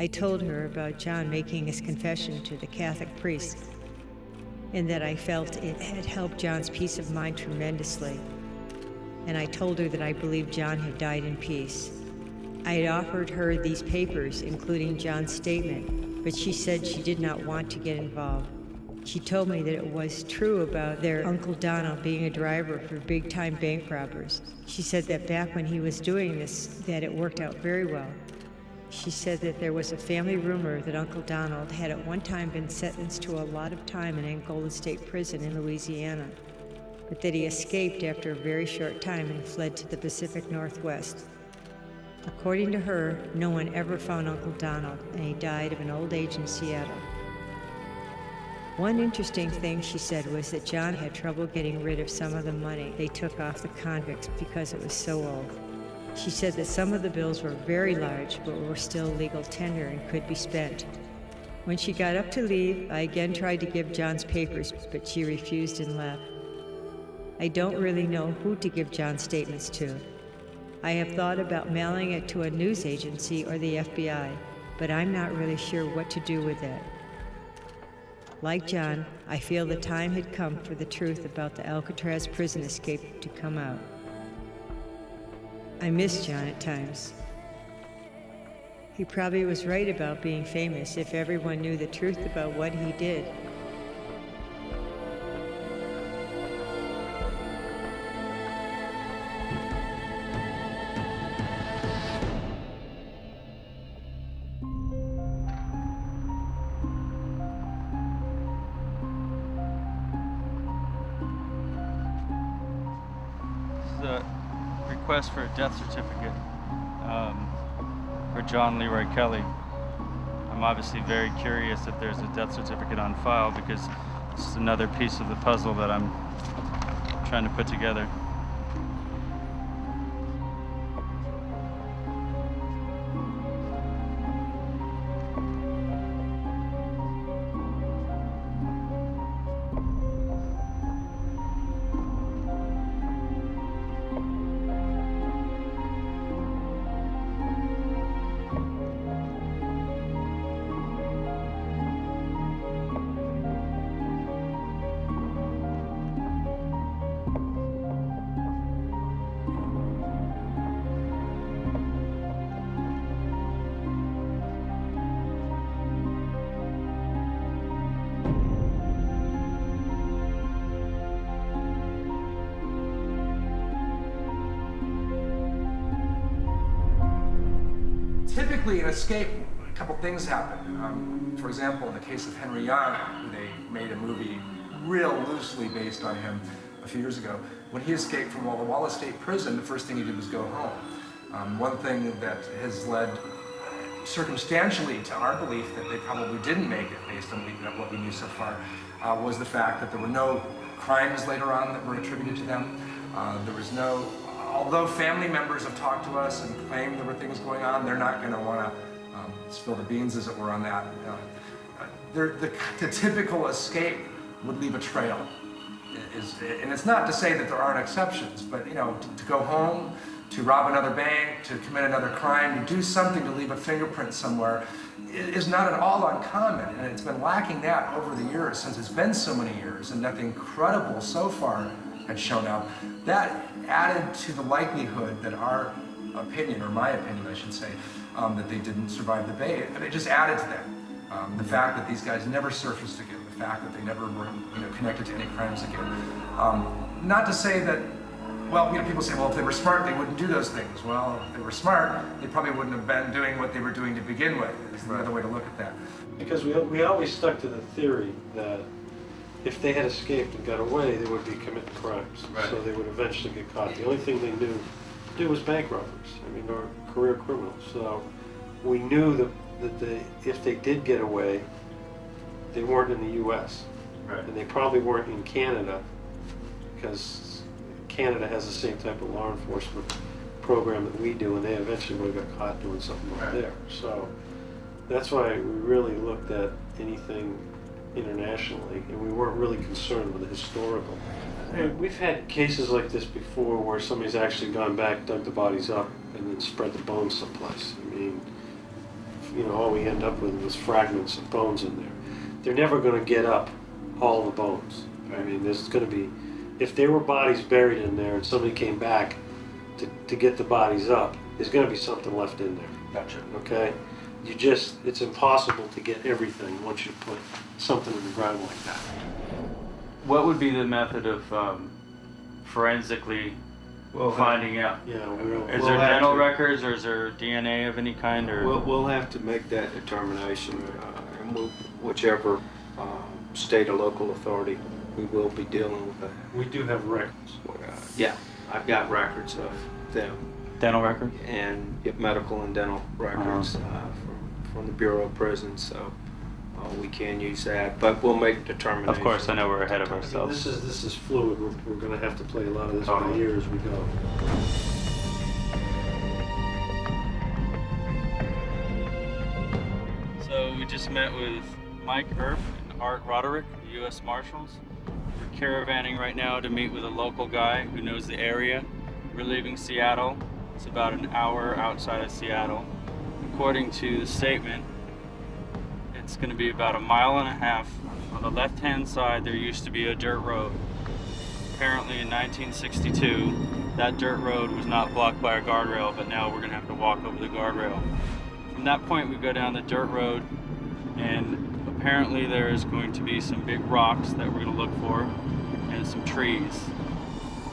I told her about John making his confession to the Catholic priest, and that I felt it had helped John's peace of mind tremendously. And I told her that I believed John had died in peace. I had offered her these papers, including John's statement, but she said she did not want to get involved. She told me that it was true about their Uncle Donald being a driver for big-time bank robbers. She said that back when he was doing this, that it worked out very well. She said that there was a family rumor that Uncle Donald had at one time been sentenced to a lot of time in Angola State Prison in Louisiana, but that he escaped after a very short time and fled to the Pacific Northwest. According to her, no one ever found Uncle Donald, and he died of an old age in Seattle. One interesting thing she said was that John had trouble getting rid of some of the money they took off the convicts because it was so old. She said that some of the bills were very large, but were still legal tender and could be spent. When she got up to leave, I again tried to give John's papers, but she refused and left. I don't really know who to give John's statements to. I have thought about mailing it to a news agency or the FBI, but I'm not really sure what to do with it. Like John, I feel the time had come for the truth about the Alcatraz prison escape to come out. I miss John at times. He probably was right about being famous if everyone knew the truth about what he did. This is a request for a death certificate for John Leroy Kelly. I'm obviously very curious if there's a death certificate on file because it's another piece of the puzzle that I'm trying to put together. Typically, an escape, a couple things happen. For example, in the case of Henry Young, who they made a movie real loosely based on him a few years ago, when he escaped from Walla Walla State Prison, the first thing he did was go home. One thing that has led circumstantially to our belief that they probably didn't make it based on what we knew so far was the fact that there were no crimes later on that were attributed to them. There was no, although family members have talked to us and claimed there were things going on, they're not going to want to spill the beans, as it were, on that. The typical escape would leave a trail. And it's not to say that there aren't exceptions, but to go home, to rob another bank, to commit another crime, to do something to leave a fingerprint somewhere is not at all uncommon. And it's been lacking that over the years, since it's been so many years and nothing credible so far had shown up. That added to the likelihood that our opinion, or my opinion I should say, that they didn't survive the bay, and it just added to that. The fact that these guys never surfaced again, the fact that they never were connected to any crimes again. Not to say that, well, people say, well, if they were smart, they wouldn't do those things. Well, if they were smart, they probably wouldn't have been doing what they were doing to begin with, is the other way to look at that. Because we always stuck to the theory that if they had escaped and got away, they would be committing crimes. Right. So they would eventually get caught. The only thing they knew to do was bank robbers, or career criminals. So we knew that if they did get away, they weren't in the U.S. Right. And they probably weren't in Canada, because Canada has the same type of law enforcement program that we do, and they eventually would have got caught doing something over there. So that's why we really looked at anything internationally, and we weren't really concerned with the historical. We've had cases like this before where somebody's actually gone back, dug the bodies up, and then spread the bones someplace. All we end up with was fragments of bones in there. They're never going to get up all the bones. There's going to be, if there were bodies buried in there and somebody came back to get the bodies up, there's going to be something left in there. Gotcha. Okay? It's impossible to get everything once you put something in the ground like that. What would be the method of forensically finding out? Is there dental records, or is there DNA of any kind? Or we'll have to make that determination, and whichever state or local authority we will be dealing with that. We do have records. Yeah, I've got records of them. Dental records? And medical and dental records from the Bureau of Prisons, so we can use that, but we'll make determinations. Of course, I know we're ahead of ourselves. This is fluid. We're going to have to play a lot of this by ear as we go. So we just met with Mike Earp and Art Roderick, the U.S. Marshals. We're caravanning right now to meet with a local guy who knows the area. We're leaving Seattle. It's about an hour outside of Seattle. according to the statement, it's going to be about 1.5 miles. On the left-hand side, there used to be a dirt road. Apparently in 1962, that dirt road was not blocked by a guardrail, but now we're going to have to walk over the guardrail. From that point, we go down the dirt road, and apparently there is going to be some big rocks that we're going to look for, and some trees.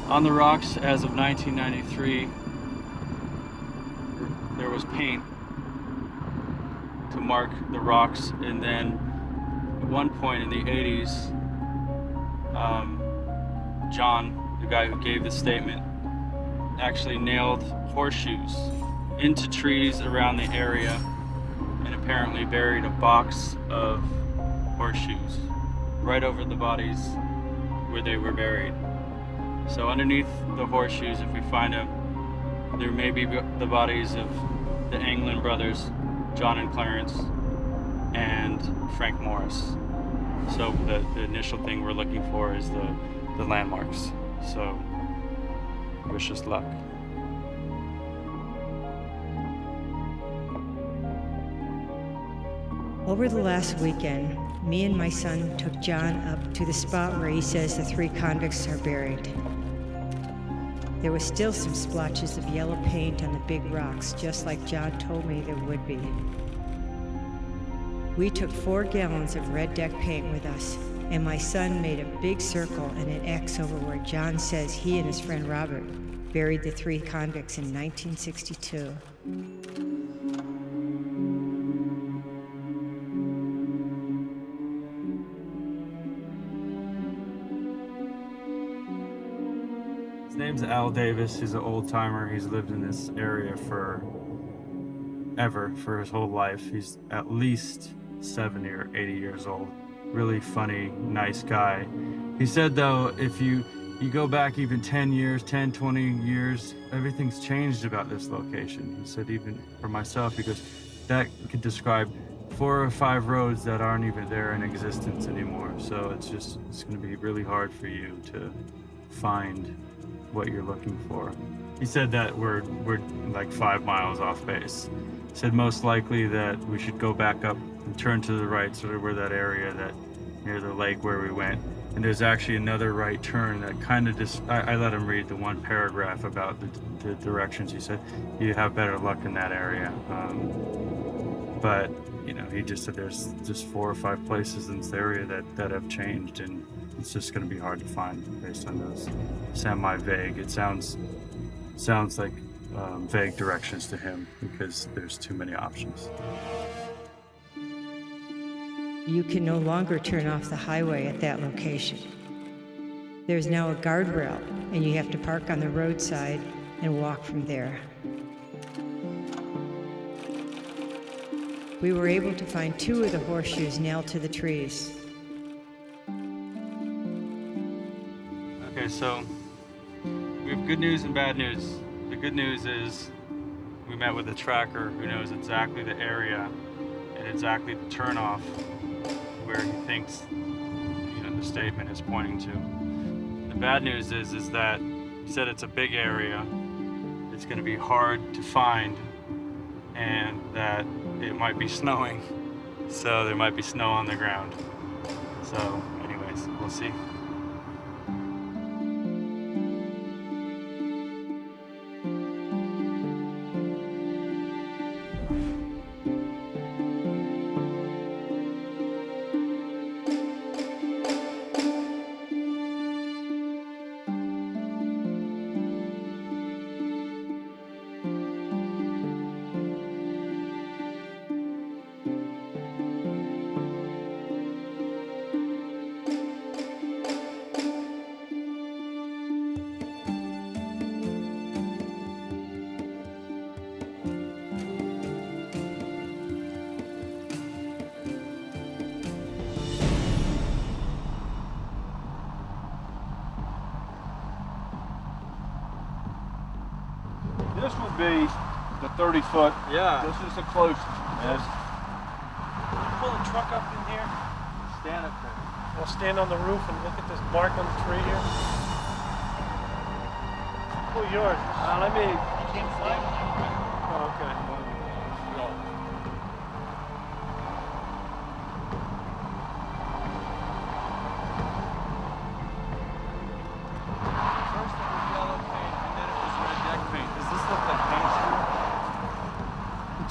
On the rocks, as of 1993, there was paint to mark the rocks, and then at one point in the 80s, John, the guy who gave the statement, actually nailed horseshoes into trees around the area and apparently buried a box of horseshoes right over the bodies where they were buried. So underneath the horseshoes, if we find them, there may be the bodies of the Anglin brothers, John and Clarence, and Frank Morris. So the initial thing we're looking for is the landmarks. So wish us luck. Over the last weekend, me and my son took John up to the spot where he says the 3 convicts are buried. There was still some splotches of yellow paint on the big rocks, just like John told me there would be. We took 4 gallons of red deck paint with us, and my son made a big circle and an X over where John says he and his friend Robert buried the 3 convicts in 1962. His name's Al Davis. He's an old timer. He's lived in this area for his whole life. He's at least 70 or 80 years old. Really funny, nice guy. He said though, if you go back even 10 years, 10, 20 years, everything's changed about this location. He said even for myself, he goes, that could describe 4 or 5 roads that aren't even there in existence anymore. So it's gonna be really hard for you to find what you're looking for. He said that we're like 5 miles off base. He said most likely that we should go back up and turn to the right, sort of where that area that near the lake where we went. And there's actually another right turn that kind of just, I let him read the one paragraph about the directions. He said, you have better luck in that area. But, you know, he just said there's just 4 or 5 places in this area that have changed, and it's just going to be hard to find based on those semi-vague. It sounds like vague directions to him because there's too many options. You can no longer turn off the highway at that location. There's now a guardrail, and you have to park on the roadside and walk from there. We were able to find 2 of the horseshoes nailed to the trees. Okay, so we have good news and bad news. The good news is we met with a tracker who knows exactly the area and exactly the turnoff where he thinks, you know, the statement is pointing to. The bad news is that he said it's a big area, it's going to be hard to find, and that it might be snowing, so there might be snow on the ground. So anyways, we'll see. This would be the 30-foot. Yeah. This is the closest. Yes. Pull the truck up in here. Stand up there. We'll stand on the roof and look at this mark on the tree here. Pull yours. Let me. You can't fly. Oh, okay.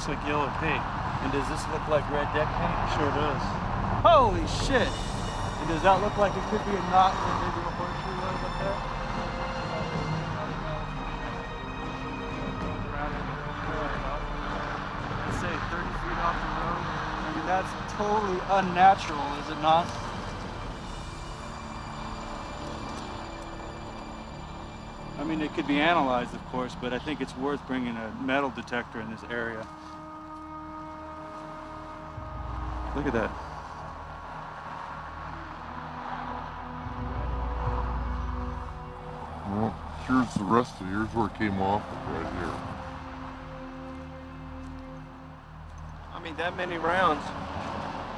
looks like yellow paint. And does this look like red deck paint? Sure does. Holy shit! And does that look like it could be a knot where maybe a horseshoe was up there? Let's say 30 feet off the road. I mean, that's totally unnatural, is it not? I mean, it could be analyzed, of course, but I think it's worth bringing a metal detector in this area. Look at that. Well, here's the rest of here's where it came off right here. I mean, that many rounds.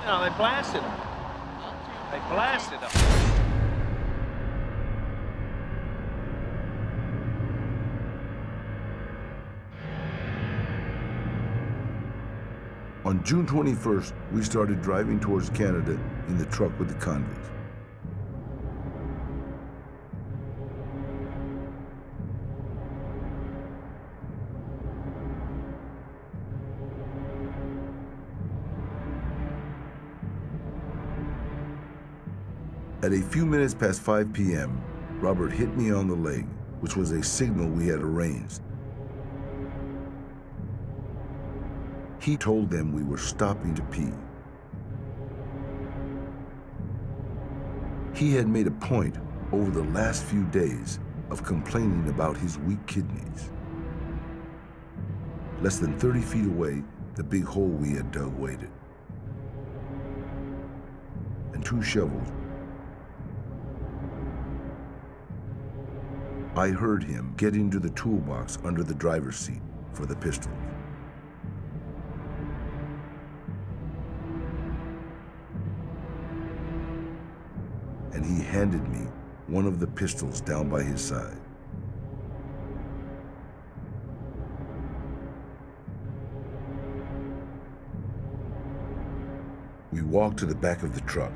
You know, they blasted them. They blasted them. On June 21st, we started driving towards Canada in the truck with the convicts. At a few minutes past 5 p.m., Robert hit me on the leg, which was a signal we had arranged. He told them we were stopping to pee. He had made a point over the last few days of complaining about his weak kidneys. Less than 30 feet away, the big hole we had dug waited. And 2 shovels. I heard him get into the toolbox under the driver's seat for the pistols. And he handed me one of the pistols down by his side. We walked to the back of the truck.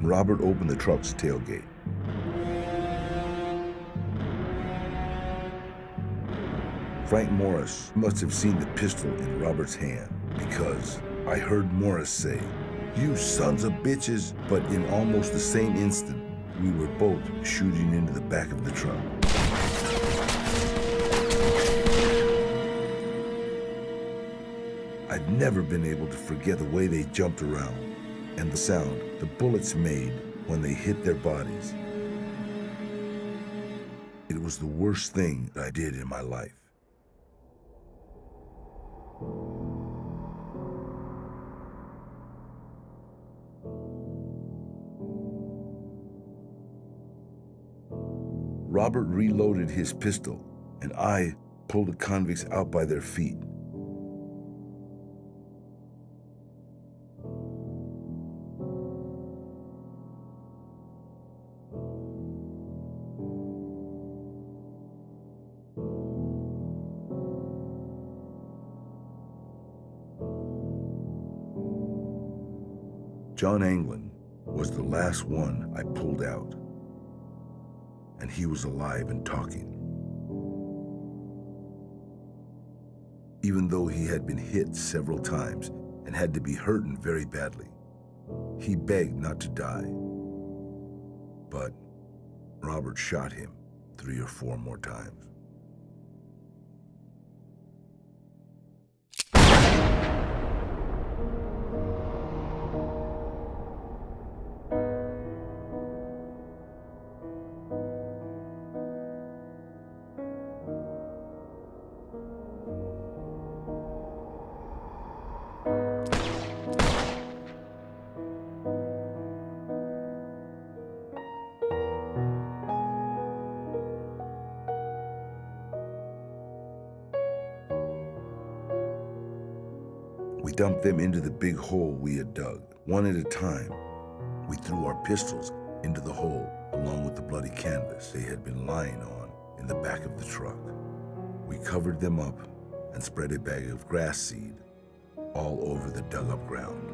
Robert opened the truck's tailgate. Frank Morris must have seen the pistol in Robert's hand because I heard Morris say, "You sons of bitches," but in almost the same instant, we were both shooting into the back of the truck. I've never been able to forget the way they jumped around and the sound the bullets made when they hit their bodies. It was the worst thing I did in my life. Robert reloaded his pistol, and I pulled the convicts out by their feet. John Anglin was the last one I pulled out, and he was alive and talking. Even though he had been hit several times and had to be hurting very badly, he begged not to die. But Robert shot him 3 or 4 more times. dumped them into the big hole we had dug. One at a time, we threw our pistols into the hole along with the bloody canvas they had been lying on in the back of the truck. We covered them up and spread a bag of grass seed all over the dug-up ground.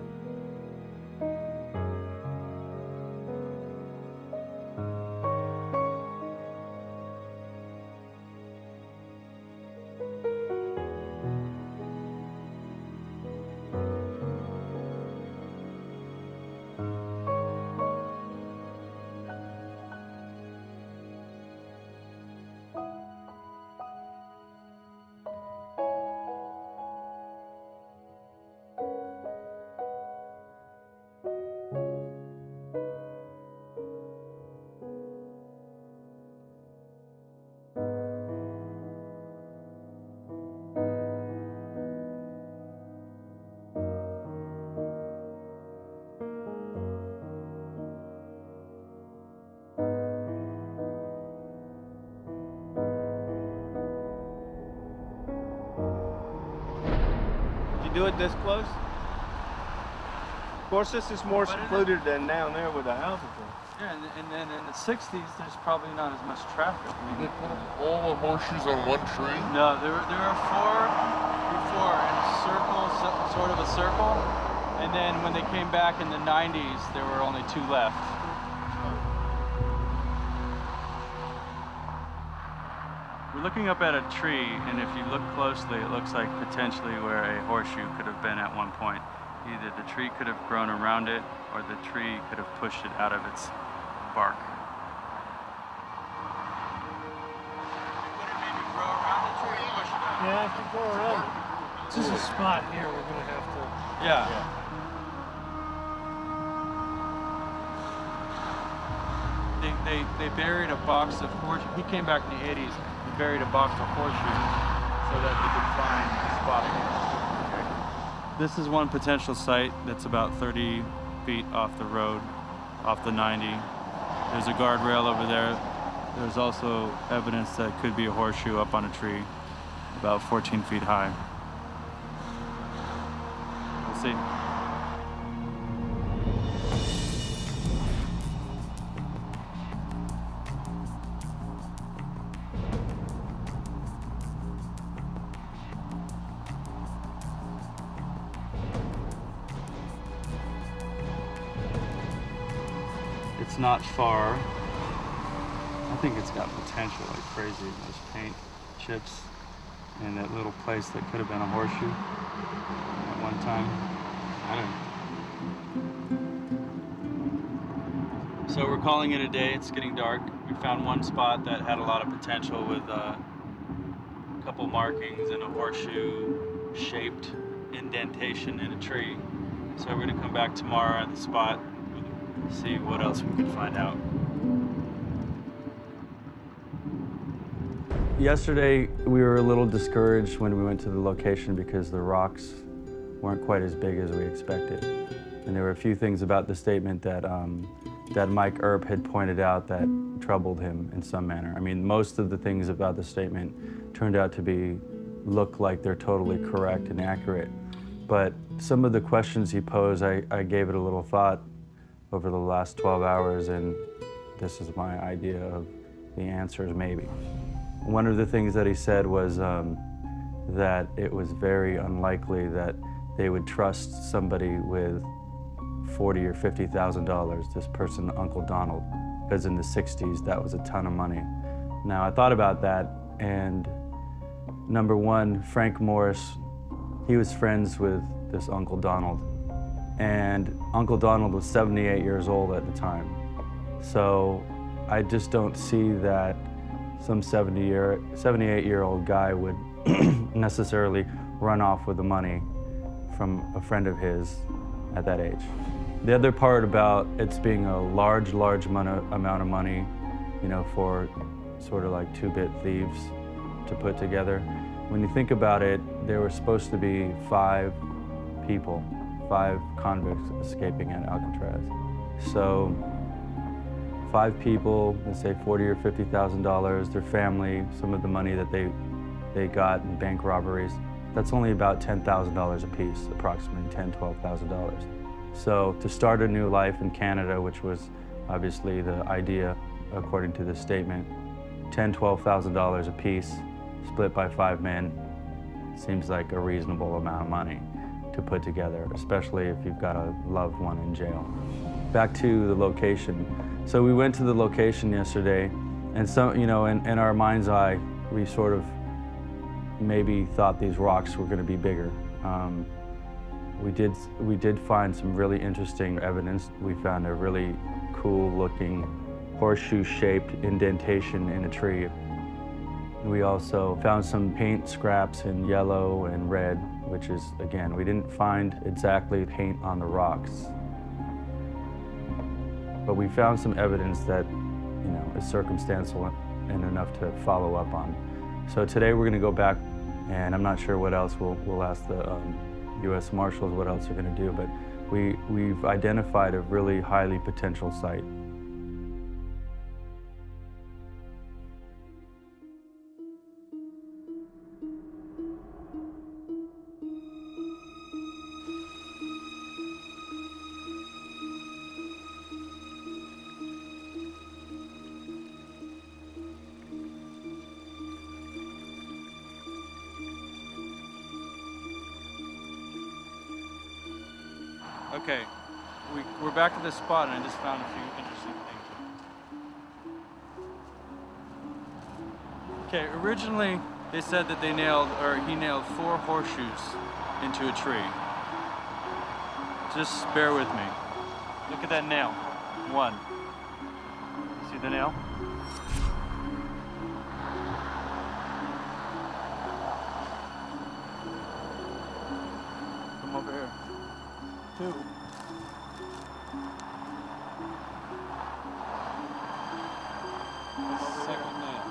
Do it this close? Of course, this is more secluded than down there with the Alcatraz. Yeah, and then in the 60s, there's probably not as much traffic. Did they put all the horseshoes on one tree? No, there were four before in a circle, sort of a circle, and then when they came back in the 90s, there were only two left. We're looking up at a tree, and if you look closely, it looks like potentially where a horseshoe could have been at one point. Either the tree could have grown around it, or the tree could have pushed it out of its bark. Would it maybe grow around the tree or push it out? Yeah, if you go around, this is a spot here we're going to have to... Yeah. They buried a box of horseshoes. He came back in the 80s. He buried a box of horseshoes so that he could find the spot again. This is one potential site that's about 30 feet off the road, off the 90. There's a guardrail over there. There's also evidence that it could be a horseshoe up on a tree, about 14 feet high. We'll see. It's not far. I think it's got potential like crazy. Those paint chips and that little place that could have been a horseshoe at one time. I don't know. So we're calling it a day. It's getting dark. We found one spot that had a lot of potential with a couple markings and a horseshoe-shaped indentation in a tree. So we're gonna come back tomorrow at the spot, see what else we could find out. Yesterday, we were a little discouraged when we went to the location because the rocks weren't quite as big as we expected. And there were a few things about the statement that, that Mike Earp had pointed out that troubled him in some manner. I mean, most of the things about the statement turned out to look like they're totally correct and accurate. But some of the questions he posed, I gave it a little thought over the last 12 hours, and this is my idea of the answers, maybe. One of the things that he said was that it was very unlikely that they would trust somebody with $40,000 or $50,000, this person, Uncle Donald, because in the 60s, that was a ton of money. Now, I thought about that, and number one, Frank Morris, he was friends with this Uncle Donald. And Uncle Donald was 78 years old at the time. So I just don't see that some 78-year-old guy would necessarily run off with the money from a friend of his at that age. The other part about it's being a large amount of money, you know, for sort of like two-bit thieves to put together. When you think about it, there were supposed to be 5 people, 5 convicts escaping at Alcatraz. So 5 people, let's say $40,000 or $50,000, their family, some of the money that they got in bank robberies. That's only about $10,000 a piece, approximately $10,000, $12,000. So to start a new life in Canada, which was obviously the idea according to this statement, $10,000, $12,000 a piece, split by 5 men, seems like a reasonable amount of money to put together, especially if you've got a loved one in jail. Back to the location. So we went to the location yesterday, and so, you know, in our mind's eye, we sort of maybe thought these rocks were going to be bigger. We did find some really interesting evidence. We found a really cool-looking horseshoe-shaped indentation in a tree. We also found some paint scraps in yellow and red, which is, again, we didn't find exactly paint on the rocks. But we found some evidence that, you know, is circumstantial and enough to follow up on. So today we're going to go back, and I'm not sure what else we'll ask the U.S. Marshals what else they're going to do, but we've identified a really highly potential site. Okay, we're back at this spot, and I just found a few interesting things. Okay, originally they said that he nailed 4 horseshoes into a tree. Just bear with me. Look at that nail. 1. See the nail? Come over here. 2. Second nail.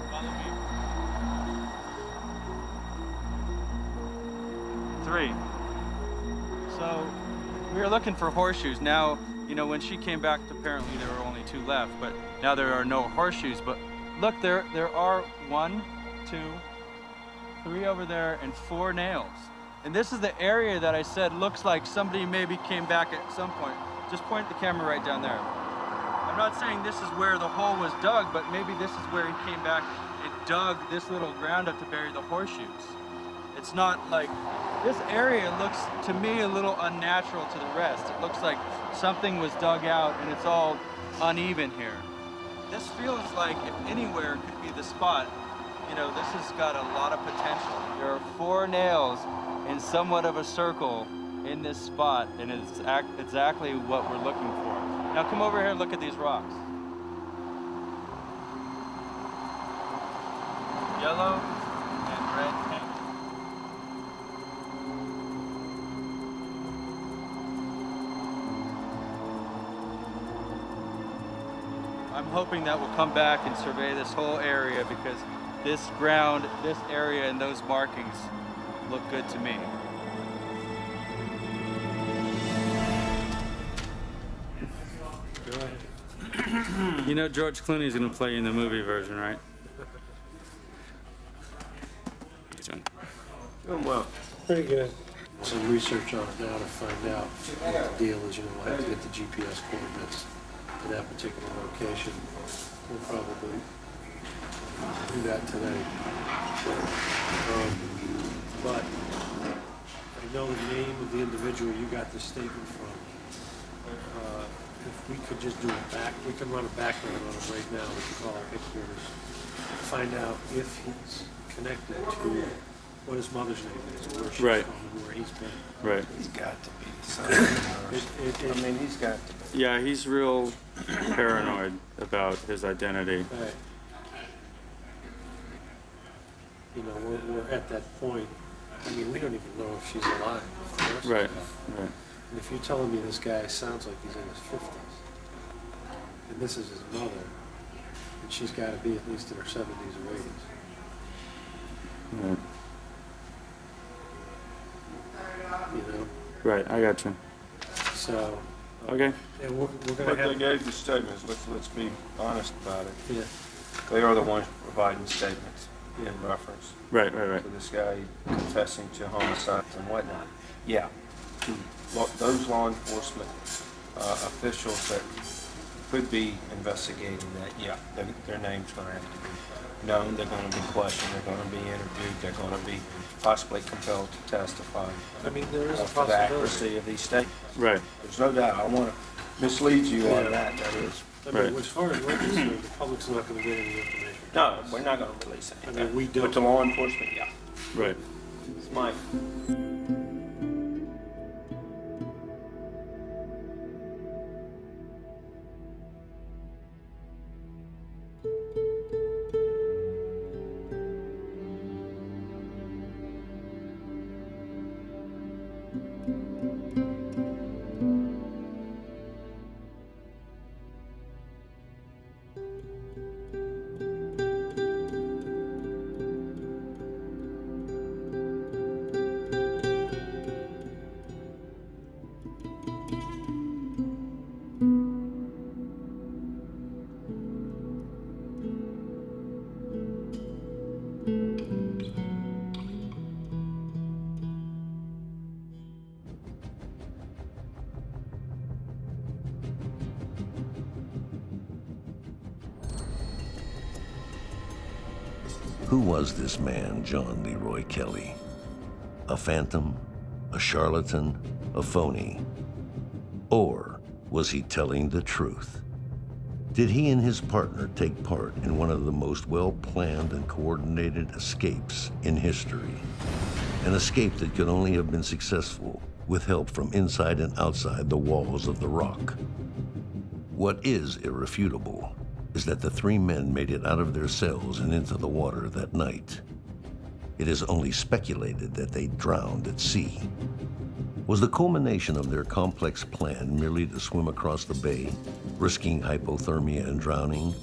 Follow me. 3. So we were looking for horseshoes. Now, you know, when she came back, apparently there were only 2 left, but now there are no horseshoes. But look, there are 1, 2, 3 over there, and 4 nails. And this is the area that I said looks like somebody maybe came back at some point. Just point the camera right down there. I'm not saying this is where the hole was dug, but maybe this is where he came back and dug this little ground up to bury the horseshoes. It's not like, this area looks to me a little unnatural to the rest. It looks like something was dug out and it's all uneven here. This feels like, if anywhere could be the spot, you know, this has got a lot of potential. There are 4 nails in somewhat of a circle in this spot, and it's exactly what we're looking for. Now come over here and look at these rocks. Yellow and red paint. I'm hoping that we'll come back and survey this whole area, because this ground, this area, and those markings look good to me. Go ahead. You know George Clooney's gonna play in the movie version, right? Doing well. Very good. Some research on it now to find out what the deal is. You know, we'll have to get the GPS coordinates to that particular location. We'll probably do that today. But I know the name of the individual you got this statement from. If we could just do we can run a background on him right now. We can call our headquarters, find out if he's connected to what his mother's name is, where she's Right. from, and where he's been. Right. He's got to be. I mean, he's got to be. Yeah, he's real paranoid about his identity. Right. You know, we're at that point. I mean, we don't even know if she's alive. Of course. Right. Right. And if you're telling me this guy sounds like he's in his 50s, and this is his mother, and she's got to be at least in her 70s or 80s. Right. You know? Right, I got you. So. Okay. And we're going to But have. the guy's statement is, let's be honest about it. Yeah. They are the ones providing statements in reference Right. to this guy confessing to homicides and whatnot. Yeah, those law enforcement officials that could be investigating that, yeah, their name's going to have to be known. They're going to be questioned. They're going to be interviewed. They're going to be possibly compelled to testify. I mean, there is a for the possibility. accuracy of these statements. Right. There's no doubt. I don't want to mislead you on that. That is. I mean, as far as we're concerned, the public's not going to get any information. No, we're not going to release I anything. mean, we don't. But to law enforcement, yeah. Right. It's Mike. Who was this man, John Leroy Kelly? A phantom? A charlatan? A phony? Or was he telling the truth? Did he and his partner take part in one of the most well-planned and coordinated escapes in history? An escape that could only have been successful with help from inside and outside the walls of the rock. What is irrefutable is that the three men made it out of their cells and into the water that night. It is only speculated that they drowned at sea. Was the culmination of their complex plan merely to swim across the bay, risking hypothermia and drowning,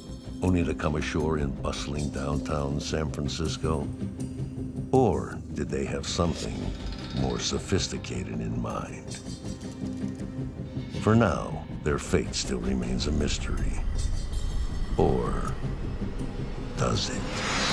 only to come ashore in bustling downtown San Francisco? Or did they have something more sophisticated in mind? For now, their fate still remains a mystery. Or does it?